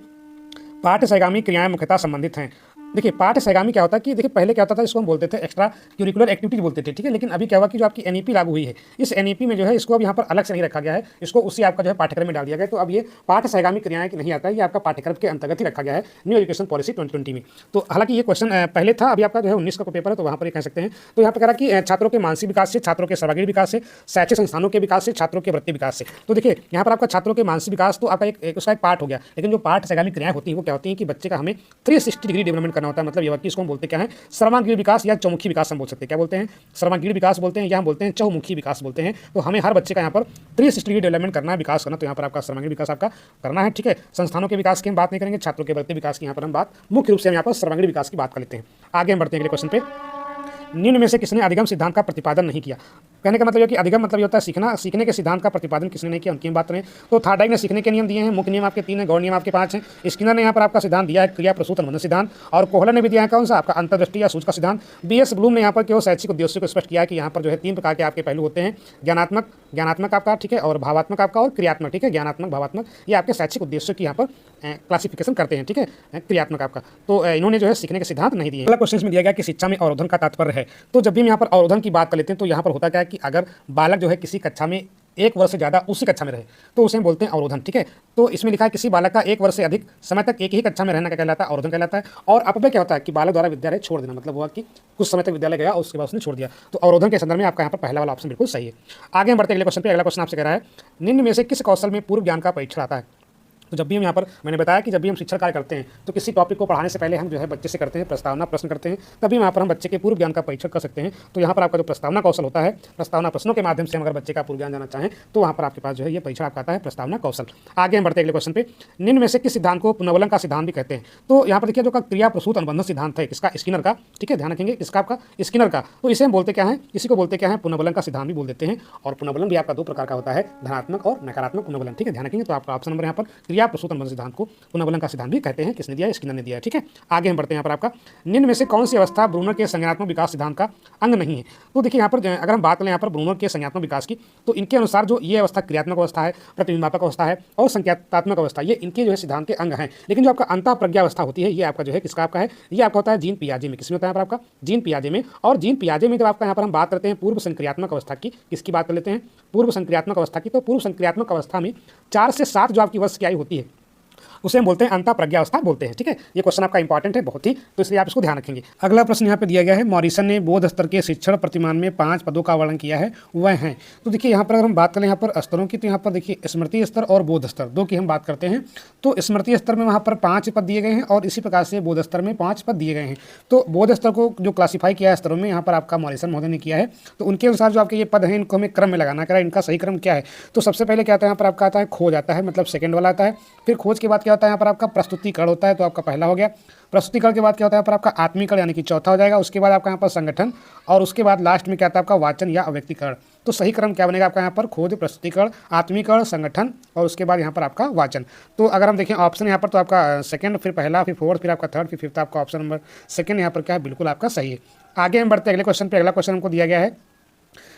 पाठ्य सहगामी क्रियाएं मुख्यतः संबंधित हैं। देखिए पाठ्य सहगामी क्या होता है कि देखिए पहले क्या होता था, इसको हम बोलते थे एक्स्ट्रा करिकुलर एक्टिविटीज बोलते थे। ठीक है, लेकिन अभी क्या हुआ कि जो आपकी एनईपी लागू हुई है, इस एनईपी में जो है इसको अब यहाँ पर अलग से नहीं रखा गया है, इसको उसी आपका जो है पाठ्यक्रम में डाल दिया गया। तो अब ये पाठ्य सहगामी क्रियाएं नहीं आता है, ये आपका पाठ्यक्रम के अंतर्गत ही रखा गया है न्यू एजुकेशन पॉलिसी 2020 में। तो हालांकि ये क्वेश्चन पहले था, अभी आपका जो है 19 का पेपर है, तो वहाँ पर ये कह सकते हैं। तो यहाँ पर कह रहा कि छात्रों के मानसिक विकास से, छात्रों के सर्वांगीण विकास से, शैक्षिक संस्थानों के विकास से, छात्रों के वृत्ति विकास से। तो देखिए यहाँ पर आपका छात्रों के मानसिक विकास तो आपका उसका एक पार्ट हो गया, लेकिन जो पाठ्य सहगामी क्रियाएं होती है वो क्या होती है कि बच्चे का हमें 360 डिग्री डेवलपमेंट करना होता है। मतलब ये हम बोलते क्या है, सर्वांगीण विकास या चौमुखी विकास हम बोल सकते हैं। क्या बोलते हैं, सर्वांगीण विकास बोलते हैं या हम बोलते हैं चौमुखी विकास बोलते हैं। तो हमें हर बच्चे का यहाँ पर 360 डिग्री डेवलपमेंट करना है, विकास करना। तो यहाँ पर आपका सर्वांगीण विकास आपका करना है। ठीक है, संस्थानों के विकास की हम बात नहीं करेंगे, छात्रों के बढ़ते विकास की यहाँ पर हम बात मुख्य रूप से हम यहाँ पर सर्वांगीण विकास की बात कर लेते हैं। आगे हम बढ़ते हैं अगले क्वेश्चन पे। निम्न में से किसने अधिगम सिद्धांत का प्रतिपादन नहीं किया। कहने का मतलब ये कि अधिगम मतलब ये होता है सीखना, सीखने के सिद्धांत का प्रतिपादन किसने नहीं किया, उनकी बात करें तो थार्डाइक ने सीखने के नियम दिए हैं। मुख्य नियम आपके 3 हैं, गौण नियम आपके 5 हैं। स्किनर ने यहाँ पर आपका सिद्धांत दिया है क्रिया प्रसूत अनुबंध सिद्धांत, और कोहलर ने भी दिया है कौन सा आपका अंतर्दृष्टि या सूच का सिद्धांत। बीएस ब्लूम ने यहाँ पर केवल शैक्षिक उद्देश्यों को स्पष्ट किया है कि यहाँ पर जो है 3 प्रकार के आपके पहलू होते हैं, ज्ञानात्मक आपका, ठीक है, और भावात्मक आपका, और क्रियात्मक। ठीक है, ज्ञानात्मक भावात्मक ये आपके शैक्षिक उद्देश्यों की यहाँ पर क्लासिफिकेशन करते हैं। ठीक है, क्रियात्मक आपका। तो इन्होंने जो है सीखने के सिद्धांत नहीं दिए। अगला क्वेश्चन में दिया गया कि शिक्षा में अवरोधन का तात्पर्य है। तो जब भी हम यहाँ पर अवरोधन की बात कर लेते हैं तो यहाँ पर होता क्या है कि अगर बालक जो है किसी कक्षा में 1 वर्ष से ज़्यादा उसी कक्षा में रहे तो उसे हम बोलते हैं अवरोधन। ठीक है, तो इसमें लिखा है किसी बालक का 1 वर्ष से अधिक समय तक एक ही कक्षा में रहना क्या कहलाता है, अवरोधन कहलाता है। और अपव्यय क्या होता है कि बालक द्वारा विद्यालय छोड़ देना, मतलब हुआ कि कुछ समय तक विद्यालय गया और उसके बाद उसने छोड़ दिया। तो अवरोधन के संदर्भ में आपका यहाँ पर पहला वाला ऑप्शन बिल्कुल सही है। आगे हम बढ़ते अगले क्वेश्चन पे। अगला क्वेश्चन आपसे कह रहा है, निम्न में से किस कौशल में पूर्व ज्ञान का परीक्षण आता है। तो जब भी हम यहाँ पर मैंने बताया कि जब भी हम शिक्षण कार्य करते हैं तो किसी टॉपिक को पढ़ाने से पहले हम जो है बच्चे से करते हैं प्रस्तावना प्रश्न करते हैं, तभी यहाँ पर हम बच्चे के पूर्व ज्ञान का परीक्षण कर सकते हैं। तो यहाँ पर आपका जो प्रस्तावना कौशल होता है, प्रस्तावना प्रश्नों के माध्यम से हम अगर बच्चे का पूर्व ज्ञान जाना चाहें तो वहाँ पर आपके पास जो है ये परीक्षण आपका आता है प्रस्तावना कौशल। आगे हम बढ़ते हैं अगले क्वेश्चन पे। निम्न में से किस सिद्धांत को पुनर्वलन का सिद्धांत भी कहते हैं? तो यहाँ पर देखिए जो क्रिया प्रसूत अनुबंध सिद्धांत है किसका, स्किनर का, ठीक है, ध्यान रखेंगे किसका, आपका स्किनर का। तो इसे हम बोलते क्या है, इसी को बोलते क्या है, पुनर्वलन का सिद्धांत भी बोल देते हैं। और पुनर्वलन भी आपका दो प्रकार का होता है, धनात्मक और नकारात्मक पुनर्वलन, ठीक है, ध्यान रखेंगे। तो आपका ऑप्शन नंबर यहाँ पर क्रिया प्रसूत अनुबंध सिद्धांत को पुनर्वलन का सिद्धांत भी कहते हैं। किसने दिया है, स्किनर ने दिया है, ठीक है। आगे हम बढ़ते हैं यहाँ पर आपका निम्न में से कौन सी अवस्था ब्रूनर के संज्ञानात्मक विकास सिद्धांत का अंग नहीं है? तो देखिए यहाँ पर अगर हम बात करें यहाँ पर ब्रूनर के संज्ञानात्मक विकास की, तो इनके अनुसार जो ये अवस्था क्रियात्मक अवस्था है, प्रतिबिंबात्मक अवस्था है और संख्यात्मक अवस्था, ये इनके जो है सिद्धांत के अंग हैं। लेकिन जो आपका अंतः प्रज्ञा अवस्था होती है ये आपका जो है किसका आपका है, ये आपका होता है जीन पियाजे में। किसमें होता है यहाँ पर आपका, जीन पियाजे में। और जीन पियाजे में जब आपका यहाँ पर हम बात करते हैं पूर्व संक्रियात्मक अवस्था की, किसकी बात कर लेते हैं, पूर्व संक्रियात्मक अवस्था की। तो पूर्व संक्रियात्मक अवस्था में 4 से 7 जो आपकी वर्ष की आयु होती है उसे हम बोलते हैं अंतः प्रज्ञावस्था बोलते हैं, ठीक है। ये क्वेश्चन आपका इंपॉर्टेंट है बहुत ही, तो इसलिए आप इसको ध्यान रखेंगे। अगला प्रश्न यहाँ पे दिया गया है, मॉरिसन ने बौद्ध स्तर के शिक्षण प्रतिमान में 5 पदों का वर्णन किया है, वह हैं। तो देखिए यहाँ पर अगर हम बात करें यहाँ पर स्तरों की, तो यहाँ पर देखिए स्मृति स्तर और बौद्ध स्तर दो की हम बात करते हैं। तो स्मृति स्तर में वहाँ पर 5 पद दिए गए हैं और इसी प्रकार से बौद्ध स्तर में 5 पद दिए गए हैं। तो बौद्ध स्तर को जो क्लासीफाई किया है स्तरों में यहाँ पर आपका मॉरिसन महोदय ने किया है। तो उनके अनुसार जो आपके ये पद हैं इनको हमें क्रम में लगाना है, इनका सही क्रम क्या है। तो सबसे पहले क्या आता है यहाँ पर आपका आता है खोज आता है, मतलब सेकंड वाला आता है। फिर खोज के बाद क्या होता है यहाँ पर आपका प्रस्तुतिकरण होता है, तो आपका पहला हो गया। प्रस्तुतिकरण के बाद क्या होता है यहाँ पर आपका आत्मीकरण यानी कि चौथा हो जाएगा। उसके बाद आपका यहाँ पर संगठन और उसके बाद लास्ट में क्या आता है आपका वाचन या अव्यक्तीकरण। तो सही क्रम क्या बनेगा आपका यहाँ पर खोज, प्रस्तुतिकरण, आत्मीकरण, संगठन और उसके बाद यहाँ पर आपका वाचन। तो अगर हम देखें ऑप्शन यहाँ पर तो आपका सेकंड, फिर पहला, फिर फोर्थ, फिर आपका थर्ड, फिर फिफ्थ, आपका ऑप्शन नंबर सेकंड यहाँ पर क्या है बिल्कुल आपका सही है। आगे हम बढ़ते हैं अगले क्वेश्चन पे। अगला क्वेश्चन हमको दिया गया है,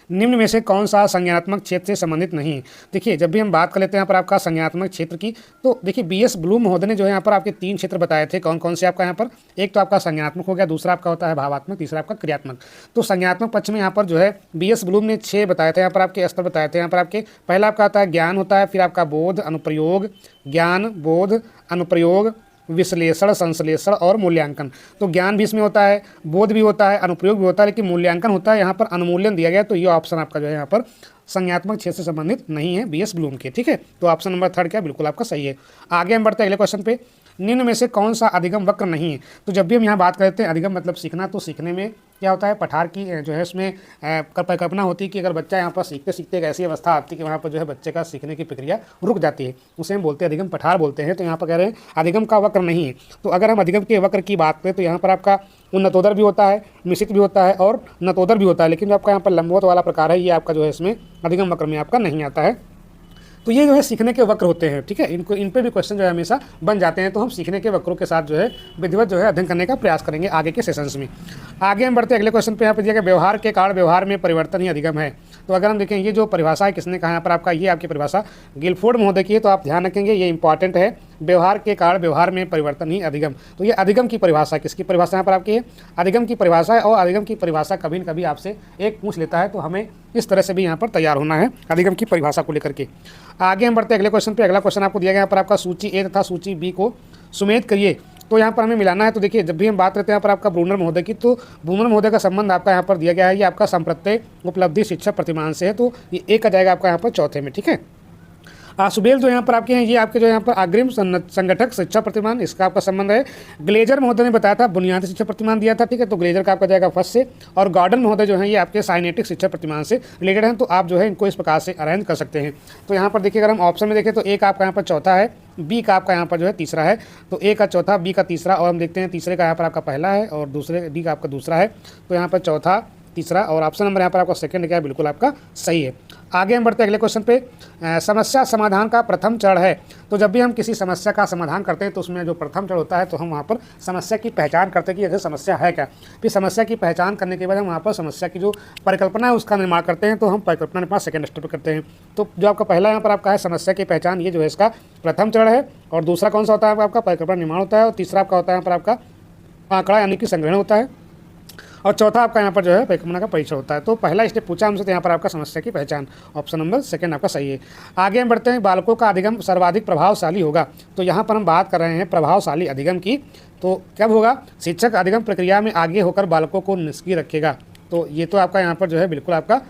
निम्न में से कौन सा संज्ञानात्मक क्षेत्र से संबंधित नहीं है? देखिए जब भी हम बात कर लेते हैं यहाँ पर आपका संज्ञानात्मक क्षेत्र की, तो देखिए बीएस ब्लूम महोदय ने जो है यहाँ पर आपके 3 क्षेत्र बताए थे। कौन कौन से आपका यहाँ पर, एक तो आपका संज्ञानात्मक हो गया, दूसरा आपका होता है भावात्मक, तीसरा आपका क्रियात्मक। तो संज्ञानात्मक पक्ष में यहाँ पर जो है बीएस ब्लूम ने 6 बताए थे, यहाँ पर आपके स्तर बताए थे। यहाँ पर आपके पहला आपका आता है ज्ञान होता है, फिर आपका बोध, अनुप्रयोग, ज्ञान, बोध, अनुप्रयोग, विश्लेषण, संश्लेषण और मूल्यांकन। तो ज्ञान भी इसमें होता है, बोध भी होता है, अनुप्रयोग भी होता है, लेकिन मूल्यांकन होता है यहाँ पर अनुमूल्यन दिया गया। तो ये ऑप्शन आपका जो है यहाँ पर संज्ञात्मक क्षेत्र से संबंधित नहीं है बीएस ब्लूम के, ठीक है। तो ऑप्शन नंबर 3 क्या बिल्कुल आपका सही है। आगे हम बढ़ते हैं अगले क्वेश्चन पे, निम्न में से कौन सा अधिगम वक्र नहीं है? तो जब भी हम यहाँ बात करते हैं अधिगम मतलब सीखना, तो सीखने में क्या होता है पठार की जो है उसमें परिकल्पना होती है कि अगर बच्चा यहाँ पर सीखते सीखते एक ऐसी अवस्था आती है कि वहाँ पर जो है बच्चे का सीखने की प्रक्रिया रुक जाती है, उसे हम बोलते हैं अधिगम पठार बोलते हैं। तो यहाँ पर कह रहे हैं अधिगम का वक्र नहीं है। तो अगर हम अधिगम के वक्र की बात करें तो यहाँ पर आपका उन्नतोदर भी होता है, मिश्रित भी होता है और नतोदर भी होता है, लेकिन जो आपका यहाँ पर लंबवत वाला प्रकार है ये आपका जो है इसमें अधिगम वक्र में आपका नहीं आता है। तो ये जो है सीखने के वक्र होते हैं, ठीक है। इन पे भी क्वेश्चन जो है हमेशा बन जाते हैं। तो हम सीखने के वक्रों के साथ जो है विधिवत जो है अध्ययन करने का प्रयास करेंगे आगे के सेशंस में। आगे हम बढ़ते हैं अगले क्वेश्चन पे। यहाँ पे दिया गया व्यवहार के कारण व्यवहार में परिवर्तन ही अधिगम है। तो अगर हम देखें ये जो परिभाषा है किसने कहा यहाँ पर आपका, ये आपकी परिभाषा गिलफोर्ड महोदय की है। तो आप ध्यान रखेंगे ये इंपॉर्टेंट है, व्यवहार के कारण व्यवहार में परिवर्तन ही अधिगम। तो ये अधिगम की परिभाषा, किसकी परिभाषा यहाँ पर आपकी है, अधिगम की परिभाषा है। और अधिगम की परिभाषा कभी न कभी आपसे एक पूछ लेता है, तो हमें इस तरह से भी यहाँ पर तैयार होना है अधिगम की परिभाषा को लेकर के। आगे हम बढ़ते हैं अगले क्वेश्चन पे। अगला क्वेश्चन आपको दिया गया यहाँ पर आपका सूची ए तथा सूची बी को सुमेध करिए। तो यहाँ पर हमें मिलाना है। तो देखिए जब भी हम बात करते हैं यहाँ पर आपका ब्रूनर महोदय की, तो ब्रूनर महोदय का संबंध आपका यहाँ पर दिया गया है, ये आपका संप्रत्यय उपलब्धि शिक्षक प्रतिमान से है। तो ये एक आ जाएगा आपका यहाँ पर चौथे में, ठीक है। सुबेल जो यहाँ पर आपके हैं ये आपके जो यहाँ पर अग्रिम संगठक शिक्षा प्रतिमान, इसका आपका संबंध है। ग्लेजर महोदय ने बताया था बुनियादी शिक्षा प्रतिमान दिया था, ठीक है। तो ग्लेजर का आपका जाएगा फर्स्ट से। और गार्डन महोदय जो है ये आपके साइनेटिक शिक्षा प्रतिमान से रिलेटेड हैं। तो आप जो है इनको इस प्रकार से अरेंज कर सकते हैं। तो यहाँ पर देखिए अगर हम ऑप्शन में देखें तो एक आपका यहाँ पर चौथा है, बी का आपका यहाँ पर जो है तीसरा है। तो ए का चौथा, बी का तीसरा, और हम देखते हैं तीसरे का यहाँ पर आपका पहला है और दूसरे डी का आपका दूसरा है। तो यहाँ पर चौथा, तीसरा और ऑप्शन नंबर यहाँ पर आपका सेकंड क्या है बिल्कुल आपका सही है। आगे हम बढ़ते हैं अगले क्वेश्चन पे। समस्या समाधान का प्रथम चरण है। तो जब भी हम किसी समस्या का समाधान करते हैं तो उसमें जो प्रथम चरण होता है, तो हम वहाँ पर समस्या की पहचान करते हैं कि यह समस्या है क्या। फिर समस्या की पहचान करने के बाद हम वहाँ पर समस्या की जो परिकल्पना है उसका निर्माण करते हैं। तो हम परिकल्पना निर्माण सेकंड स्टेप पर करते हैं। तो जो आपका पहला यहाँ पर आपका है समस्या की पहचान, ये जो है इसका प्रथम चरण है। और दूसरा कौन सा होता है आपका परिकल्पना निर्माण होता है। और तीसरा आपका होता है यहाँ पर आपका आंकड़ा यानी कि संग्रहण होता है। और चौथा आपका यहाँ पर जो है परिकल्पना का परीक्षण होता है। तो पहला स्टेप पूछा हमसे, तो यहाँ पर आपका समस्या की पहचान, ऑप्शन नंबर सेकंड आपका सही है। आगे हम बढ़ते हैं, बालकों का अधिगम सर्वाधिक प्रभावशाली होगा। तो यहाँ पर हम बात कर रहे हैं प्रभावशाली अधिगम की। तो कब होगा, शिक्षक अधिगम प्रक्रिया में आगे होकर बालकों को निष्क्रिय रखेगा। तो ये तो आपका यहाँ पर जो है बिल्कुल आपका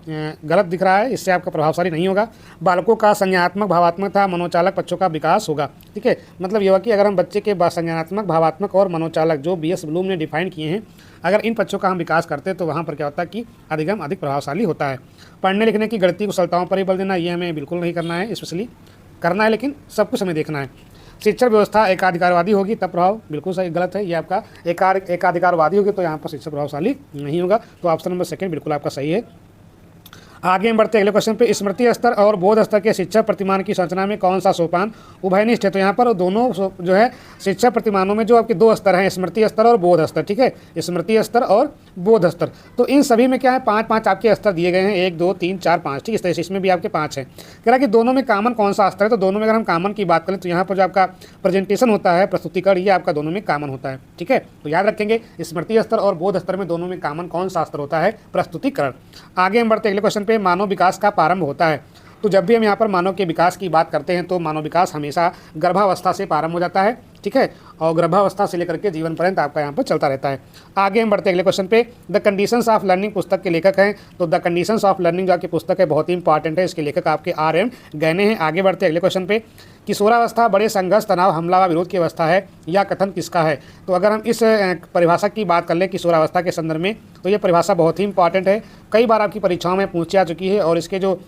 गलत दिख रहा है, इससे आपका प्रभावशाली नहीं होगा। बालकों का संज्ञानात्मक भावात्मक तथा मनोचालक पक्षों का विकास होगा। ठीक है, मतलब यह हुआ कि अगर हम बच्चे के संज्ञानात्मक भावात्मक और मनोचालक जो BS ब्लूम ने डिफाइन किए हैं, अगर इन पक्षों का हम विकास करते हैं तो वहाँ पर क्या होता है कि अधिगम अधिक प्रभावशाली होता है। पढ़ने लिखने की गणितीय कुशलताओं पर ही बल देना, ये हमें बिल्कुल नहीं करना है, स्पेशली करना है लेकिन सब कुछ हमें देखना है। शिक्षण व्यवस्था एकाधिकारवादी होगी तब प्रभाव बिल्कुल सही गलत है, ये आपका एकाधिकारवादी होगी तो यहाँ पर शिक्षण प्रभावशाली नहीं होगा। तो ऑप्शन नंबर सेकंड बिल्कुल आपका सही है। आगे हम बढ़ते अगले क्वेश्चन पे, स्मृति स्तर और बोध स्तर के शिक्षा प्रतिमान की संरचना में कौन सा सोपान उभयनिष्ठ है? तो यहाँ पर दोनों जो है शिक्षा प्रतिमानों में जो आपके दो स्तर हैं, स्मृति स्तर और बोध स्तर। ठीक है, स्मृति स्तर और बोध स्तर, तो इन सभी में क्या है 5-5 आपके स्तर दिए गए हैं, 1 2 3 4 5। ठीक है, इस तरह से इसमें भी आपके 5 हैं। कह रहा है कि दोनों में कॉमन कौन सा स्तर है? तो दोनों में अगर हम कॉमन की बात करें तो यहाँ पर जो आपका प्रेजेंटेशन होता है, प्रस्तुतिकरण, ये आपका दोनों में कॉमन होता है। ठीक है, तो याद रखेंगे स्मृति स्तर और बोध स्तर में दोनों में कॉमन कौन सा स्तर होता है? प्रस्तुतिकरण। आगे हम बढ़ते अगले क्वेश्चन पे, मानव विकास का प्रारंभ होता है। तो जब भी हम यहाँ पर मानव के विकास की बात करते हैं तो मानव विकास हमेशा गर्भावस्था से प्रारंभ हो जाता है। ठीक है, और गर्भावस्था से लेकर के जीवन पर्यंत आपका यहाँ पर चलता रहता है। आगे हम बढ़ते अगले क्वेश्चन पे, द कंडीशंस ऑफ लर्निंग पुस्तक के लेखक हैं। तो द कंडीशंस ऑफ लर्निंग जो आपकी पुस्तक है बहुत ही इंपॉर्टेंट है, इसके लेखक आपके RM गैने हैं। आगे बढ़ते अगले क्वेश्चन पे, किशोरावस्था बड़े संघर्ष तनाव हमला व विरोध की अवस्था है, यह कथन किसका है? तो अगर हम इस परिभाषा की बात कर लें किशोरावस्था के संदर्भ में, तो ये परिभाषा बहुत ही इंपॉर्टेंट है, कई बार आपकी परीक्षाओं में पूछी जा चुकी है। और इसके जो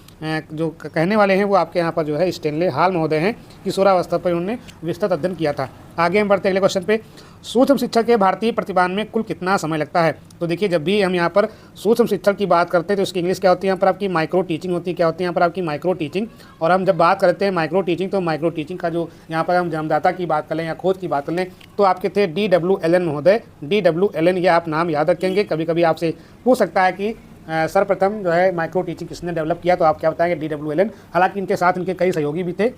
कहने वाले हैं वो आपके यहाँ पर जो है स्टेनले हॉल महोदय हैं, किशोरावस्था पर उन्होंने विस्तृत अध्ययन किया था। आगे हम बढ़ते अगले क्वेश्चन पे, सूक्ष्म शिक्षण के भारतीय प्रतिपादन में कुल कितना समय लगता है? तो देखिए, जब भी हम यहाँ पर सूक्ष्म शिक्षण की बात करते हैं तो इसकी इंग्लिश क्या होती है? यहाँ पर आपकी माइक्रो टीचिंग होती है। क्या होती है यहाँ पर आपकी? Micro teaching. और हम जब बात करते हैं माइक्रो टीचिंग, तो माइक्रो टीचिंग का जो यहाँ पर हम जन्मदाता की बात कर लें या खोज की बात कर लें तो आपके थे DW एलन महोदय। DW एलन, ये आप नाम याद रखेंगे, कभी कभी आपसे पूछ सकता है कि सर्वप्रथम जो है माइक्रो टीचिंग किसने डेवलप किया, तो आप क्या बताएंगे? DW Allen. हालांकि इनके साथ इनके कई सहयोगी भी थे।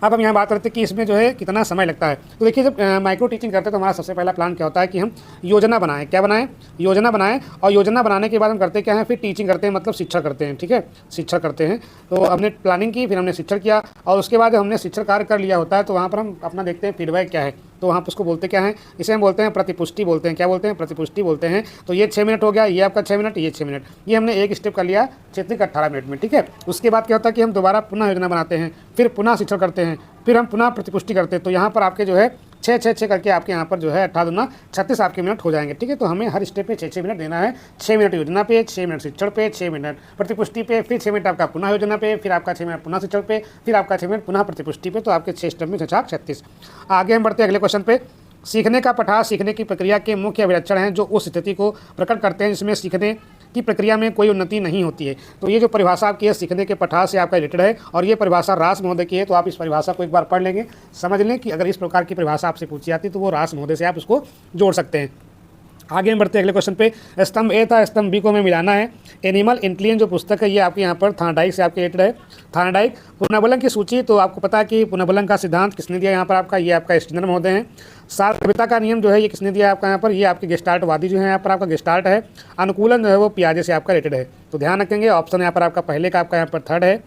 अब हम यहाँ बात करते हैं कि इसमें जो है कितना समय लगता है। तो देखिए, जब माइक्रो टीचिंग करते हैं तो हमारा सबसे पहला प्लान क्या होता है कि हम योजना बनाएं। क्या बनाएं? योजना बनाएं। और योजना बनाने के बाद हम करते क्या है? फिर टीचिंग करते हैं, मतलब शिक्षण करते हैं। ठीक है, शिक्षण करते हैं। तो हमने प्लानिंग की, फिर हमने शिक्षण किया, और उसके बाद हमने शिक्षण कार्य कर लिया होता है तो वहाँ पर हम अपना देखते हैं फीडबैक क्या है। तो वहाँ पर उसको बोलते क्या हैं? इसे हम बोलते हैं प्रतिपुष्टि बोलते हैं। क्या बोलते हैं? प्रतिपुष्टि बोलते हैं। तो ये 6 मिनट हो गया, ये आपका 6 मिनट, ये 6 मिनट, ये हमने एक स्टेप कर लिया 18 मिनट में। ठीक है, उसके बाद क्या होता है कि हम दोबारा पुनः योजना बनाते हैं, फिर पुनः शिक्षण करते हैं, फिर हम पुनः प्रतिपुष्टि करते हैं। तो यहाँ पर आपके जो है 6 करके आपके यहाँ पर जो है 18 36 आपके मिनट हो जाएंगे। ठीक है, तो हमें हर स्टेप पे 6 मिनट देना है। 6 मिनट योजना पे, 6 मिनट शिक्षण पे, 6 मिनट प्रतिपुष्टि पे, फिर 6 मिनट आपका पुनः योजना पे, फिर आपका 6 मिनट पुनः शिक्षण पे, फिर आपका 6 मिनट पुनः प्रतिपुष्टि पे। तो आपके 6 स्टेप में 36। आगे हम बढ़ते हैं अगले क्वेश्चन पे, सीखने का पठार सीखने की प्रक्रिया के मुख्य अभिलक्षण हैं जो उस स्थिति को प्रकट करते हैं जिसमें सीखने की प्रक्रिया में कोई उन्नति नहीं होती है। तो ये जो परिभाषा आपकी है सीखने के पठार से आपका रिलेटेड है, और ये परिभाषा रास महोदय की है। तो आप इस परिभाषा को एक बार पढ़ लेंगे, समझ लें कि अगर इस प्रकार की परिभाषा आपसे पूछी जाती तो वो रास महोदय से आप उसको जोड़ सकते हैं। आगे हम बढ़ते हैं अगले क्वेश्चन पे, स्तंभ ए था, स्तंभ बी को हमें मिलाना है। एनिमल इंटेलिजेंस जो पुस्तक है ये आपके यहाँ पर थार्डाइक से आपके रिलेटेड है। थार्डाइक पुनर्बलन की सूची, तो आपको पता है कि पुनर्बलन का सिद्धांत किसने दिया यहाँ पर आपका? ये आपका स्टिनर महोदय हैं। सार्वभौमिकता का नियम जो है ये किसने दिया आपका यहाँ पर? ये आपके गेस्टाल्टवादी जो है यहाँ पर आपका गेस्टाल्ट है। अनुकूलन जो है वो पियाजे से आपका रिलेटेड है। तो ध्यान रखेंगे, ऑप्शन यहाँ पर आपका पहले का आपका यहाँ पर थर्ड है,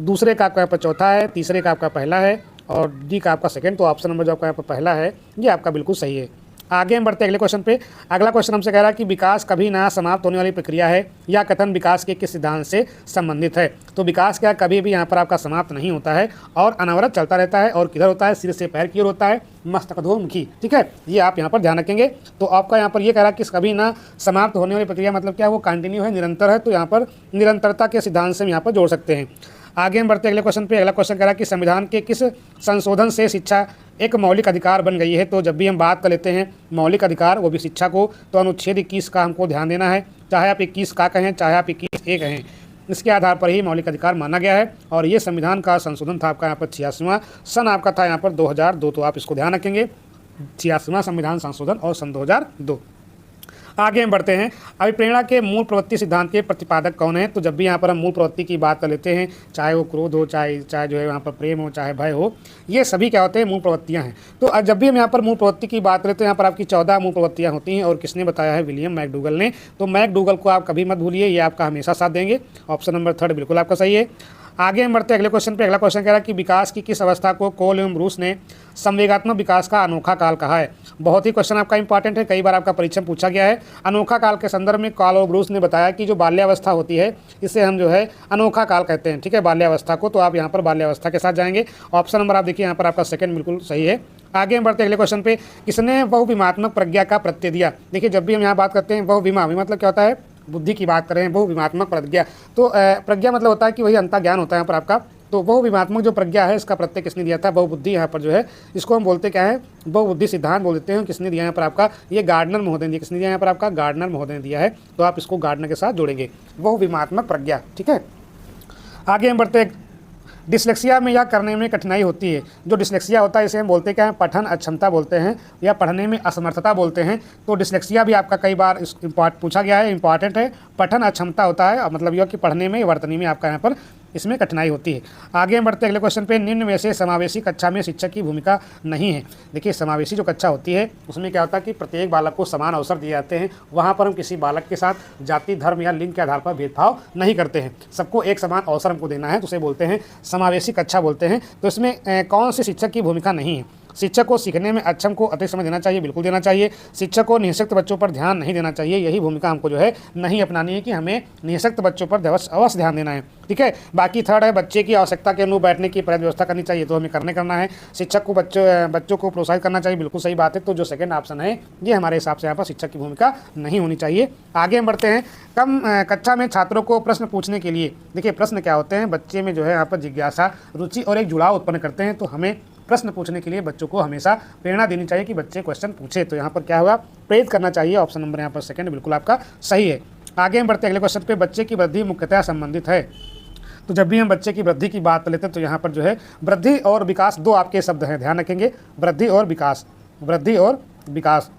दूसरे का आपका यहाँ पर चौथा है, तीसरे का आपका पहला है, और डी का आपका सेकंड। तो ऑप्शन नंबर जो आपका यहाँ पर पहला है ये आपका बिल्कुल सही है। आगे हम बढ़ते अगले क्वेश्चन पे। अगला क्वेश्चन हमसे कह रहा है कि विकास कभी ना समाप्त होने वाली प्रक्रिया है, या कथन विकास के किस सिद्धांत से संबंधित है? तो विकास क्या कभी भी यहाँ पर आपका समाप्त नहीं होता है और अनवरत चलता रहता है। और किधर होता है? सिर से पैर की ओर होता है, मस्तकाधोमुखी। ठीक है, ये आप यहाँ पर ध्यान रखेंगे। तो आपका यहाँ पर ये कह रहा है कि कभी ना समाप्त होने वाली प्रक्रिया मतलब क्या? वो कंटिन्यू है, निरंतर है। तो यहाँ पर निरंतरता के सिद्धांत से हम यहाँ पर जोड़ सकते हैं। आगे हम बढ़ते अगले क्वेश्चन पे। अगला क्वेश्चन कह रहा है कि संविधान के किस संशोधन से शिक्षा एक मौलिक अधिकार बन गई है? तो जब भी हम बात कर लेते हैं मौलिक अधिकार, वो भी शिक्षा को, तो अनुच्छेद 21 का हमको ध्यान देना है। चाहे आप 21 का कहें, चाहे आप 21A कहें, इसके आधार पर ही मौलिक अधिकार माना गया है। और ये संविधान का संशोधन था आपका यहाँ पर 86वां, सन आपका था यहाँ पर 2002। तो आप इसको ध्यान रखेंगे, 86वां संविधान संशोधन और सन 2002। आगे हम बढ़ते हैं। अभिप्रेरणा के मूल प्रवृत्ति सिद्धांत के प्रतिपादक कौन है? तो जब भी यहाँ पर हम मूल प्रवृत्ति की बात कर लेते हैं, चाहे वो क्रोध हो, चाहे जो है यहाँ पर प्रेम हो, चाहे भय हो, ये सभी क्या होते हैं? मूल प्रवृत्तियाँ हैं। तो जब भी हम यहाँ पर मूल प्रवृत्ति की बात करें तो यहाँ पर आपकी 14 मूल प्रवृत्तियाँ होती हैं। और किसने बताया है? विलियम मैकडूगल ने। तो मैकडूगल को आप कभी मत भूलिए, ये आपका हमेशा साथ देंगे। ऑप्शन नंबर थर्ड बिल्कुल आपका सही है। आगे हम बढ़ते हैं अगले क्वेश्चन पे। अगला क्वेश्चन कह रहा है कि विकास की किस अवस्था को कोल एवं ब्रूस ने संवेगात्मक विकास का अनोखा काल कहा है। बहुत ही क्वेश्चन आपका इंपॉर्टेंट है, कई बार आपका परीक्षा में पूछा गया है। अनोखा काल के संदर्भ में कॉल और ब्रूस ने बताया कि जो बाल्यावस्था होती है इसे हम जो है अनोखा काल कहते हैं। ठीक है, बाल्यावस्था को, तो आप यहाँ पर बाल्यावस्था के साथ जाएंगे। ऑप्शन नंबर आप देखिए यहाँ पर आपका सेकंड बिल्कुल सही है। आगे हम बढ़ते अगले क्वेश्चन पे। किसने बहुविमात्मक प्रज्ञा का प्रत्यय दिया। देखिए, जब भी हम यहाँ बात करते हैं बहुविमा मतलब क्या होता है, बुद्धि की बात करें, बहुविमात्मक प्रज्ञा, तो प्रज्ञा मतलब होता है कि वही अंतः ज्ञान होता है यहाँ पर आपका। तो बहुविमात्मक जो प्रज्ञा है इसका प्रत्यय किसने दिया था, बहुबुद्धि। यहाँ पर जो है इसको हम बोलते क्या है, बहुबुद्धि सिद्धांत बोल देते हैं। किसने दिया यहाँ पर आपका, ये गार्डनर महोदय ने दिया। किसने दिया यहाँ पर आपका, गार्डनर महोदय ने दिया है। तो आप इसको गार्डनर के साथ जोड़ेंगे, बहुविमात्मक प्रज्ञा। ठीक है, आगे हम बढ़ते हैं। डिस्लेक्सिया में या करने में कठिनाई होती है। जो डिस्लेक्सिया होता है इसे हम बोलते क्या है, पठन अक्षमता बोलते हैं या पढ़ने में असमर्थता बोलते हैं। तो डिस्लेक्सिया भी आपका कई बार पूछा गया है, इंपॉर्टेंट है। पठन अक्षमता होता है, मतलब यह कि पढ़ने में, वर्तनी में आपका यहाँ पर इसमें कठिनाई होती है। आगे हम बढ़ते अगले क्वेश्चन पे। निम्न में से समावेशी कक्षा में शिक्षक की भूमिका नहीं है। देखिए, समावेशी जो कक्षा होती है उसमें क्या होता है कि प्रत्येक बालक को समान अवसर दिए जाते हैं। वहाँ पर हम किसी बालक के साथ जाति, धर्म या लिंग के आधार पर भेदभाव नहीं करते हैं। सबको एक समान अवसर हमको देना है, तो उसे बोलते हैं समावेशी कक्षा बोलते हैं। तो इसमें कौन से शिक्षक की भूमिका नहीं है। शिक्षक को सीखने में अक्षम को अधिक समय देना चाहिए, बिल्कुल देना चाहिए। शिक्षक को निःशक्त बच्चों पर ध्यान नहीं देना चाहिए, यही भूमिका हमको जो है नहीं अपनानी है कि हमें निःशक्त बच्चों पर अवश्य ध्यान देना है। ठीक है, बाकी थर्ड है, बच्चे की आवश्यकता के अनुरूप बैठने की पर्याप्त व्यवस्था करनी चाहिए, तो हमें करना है। शिक्षक को बच्चों को प्रोत्साहित करना चाहिए, बिल्कुल सही बात है। तो जो सेकंड ऑप्शन है ये हमारे हिसाब से यहाँ पर शिक्षक की भूमिका नहीं होनी चाहिए। आगे हम बढ़ते हैं। कम कक्षा में छात्रों को प्रश्न पूछने के लिए, देखिए प्रश्न क्या होते हैं, बच्चे में जो है यहाँ पर जिज्ञासा, रुचि और एक जुड़ाव उत्पन्न करते हैं। तो हमें प्रश्न पूछने के लिए बच्चों को हमेशा प्रेरणा देनी चाहिए कि बच्चे क्वेश्चन पूछे। तो यहाँ पर क्या होगा, प्रेरित करना चाहिए। ऑप्शन नंबर यहाँ पर सेकंड बिल्कुल आपका सही है। आगे हम बढ़ते अगले क्वेश्चन पे। बच्चे की वृद्धि मुख्यतः संबंधित है। तो जब भी हम बच्चे की वृद्धि की बात लेते हैं तो यहाँ पर जो है वृद्धि और विकास दो आपके शब्द हैं, ध्यान रखेंगे। वृद्धि और विकास, वृद्धि और विकास।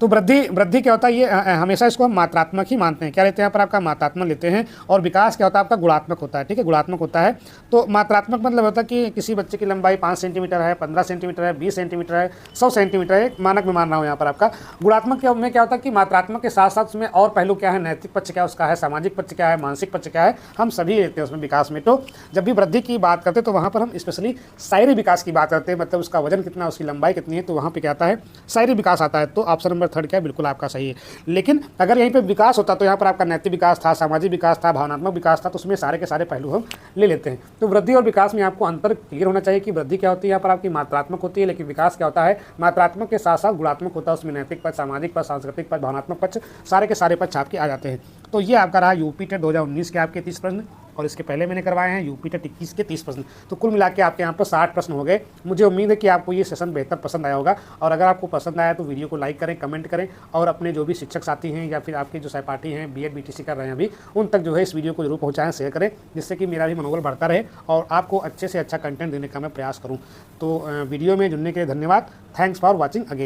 तो वृद्धि क्या होता है, ये हमेशा इसको हम मात्रात्मक ही मानते हैं। क्या लेते हैं यहाँ पर आपका, मात्रात्मक लेते हैं। और विकास क्या होता है आपका, गुणात्मक होता है। ठीक है, गुणात्मक होता है। तो मात्रात्मक मतलब होता है कि किसी बच्चे की लंबाई 5 सेंटीमीटर है, 15 सेंटीमीटर है, 20 सेंटीमीटर है, 100 सेंटीमीटर है, मानक में मान रहा हूँ यहाँ पर आपका। गुणात्मक में क्या होता है कि मात्रात्मक के साथ साथ उसमें और पहलू क्या है, नैतिक पक्ष क्या है उसका है, सामाजिक पक्ष क्या है, मानसिक पक्ष क्या है, हम सभी लेते हैं उसमें विकास में। तो जब भी वृद्धि की बात करते हैं तो वहाँ पर हम स्पेशली शारीरिक विकास की बात करते हैं, मतलब उसका वजन कितना, उसकी लंबाई कितनी है, तो वहाँ पर क्या आता है, शारीरिक विकास आता है। तो ऑप्शन नंबर थर्ड क्या है, बिल्कुल आपका सही है। लेकिन अगर यहीं पे विकास होता तो यहाँ पर आपका नैतिक विकास था, सामाजिक विकास था, भावनात्मक विकास था, तो उसमें सारे के सारे पहलू हम ले लेते हैं। तो वृद्धि और विकास में आपको अंतर क्लियर होना चाहिए कि वृद्धि क्या होती है यहाँ पर आपकी मात्रात्मक होती है, लेकिन विकास क्या होता है मात्रात्मक के साथ साथ गुणात्मक होता है। उसमें नैतिक पक्ष, सामाजिक पक्ष, सांस्कृतिक पक्ष, भावनात्मक पक्ष, सारे के सारे पक्ष आपके आ जाते हैं। तो ये आपका रहा यूपी टेट 2019 के आपके 30 प्रश्न, और इसके पहले मैंने करवाए हैं यूपी टेट 21 के 30 प्रश्न। तो कुल मिला के आपके यहाँ पर 60 प्रश्न हो गए। मुझे उम्मीद है कि आपको ये सेशन बेहतर पसंद आया होगा, और अगर आपको पसंद आया तो वीडियो को लाइक करें, कमेंट करें, और अपने जो भी शिक्षक साथी हैं या फिर आपके जो सहपाठी हैं बीएड बीटीसी कर रहे हैं अभी, उन तक जो है इस वीडियो को जरूर पहुँचाएं, शेयर करें, जिससे कि मेरा भी मनोबल बढ़ता रहे और आपको अच्छे से अच्छा कंटेंट देने का मैं प्रयास करूँ। तो वीडियो में जुड़ने के लिए धन्यवाद। Thanks for watching again.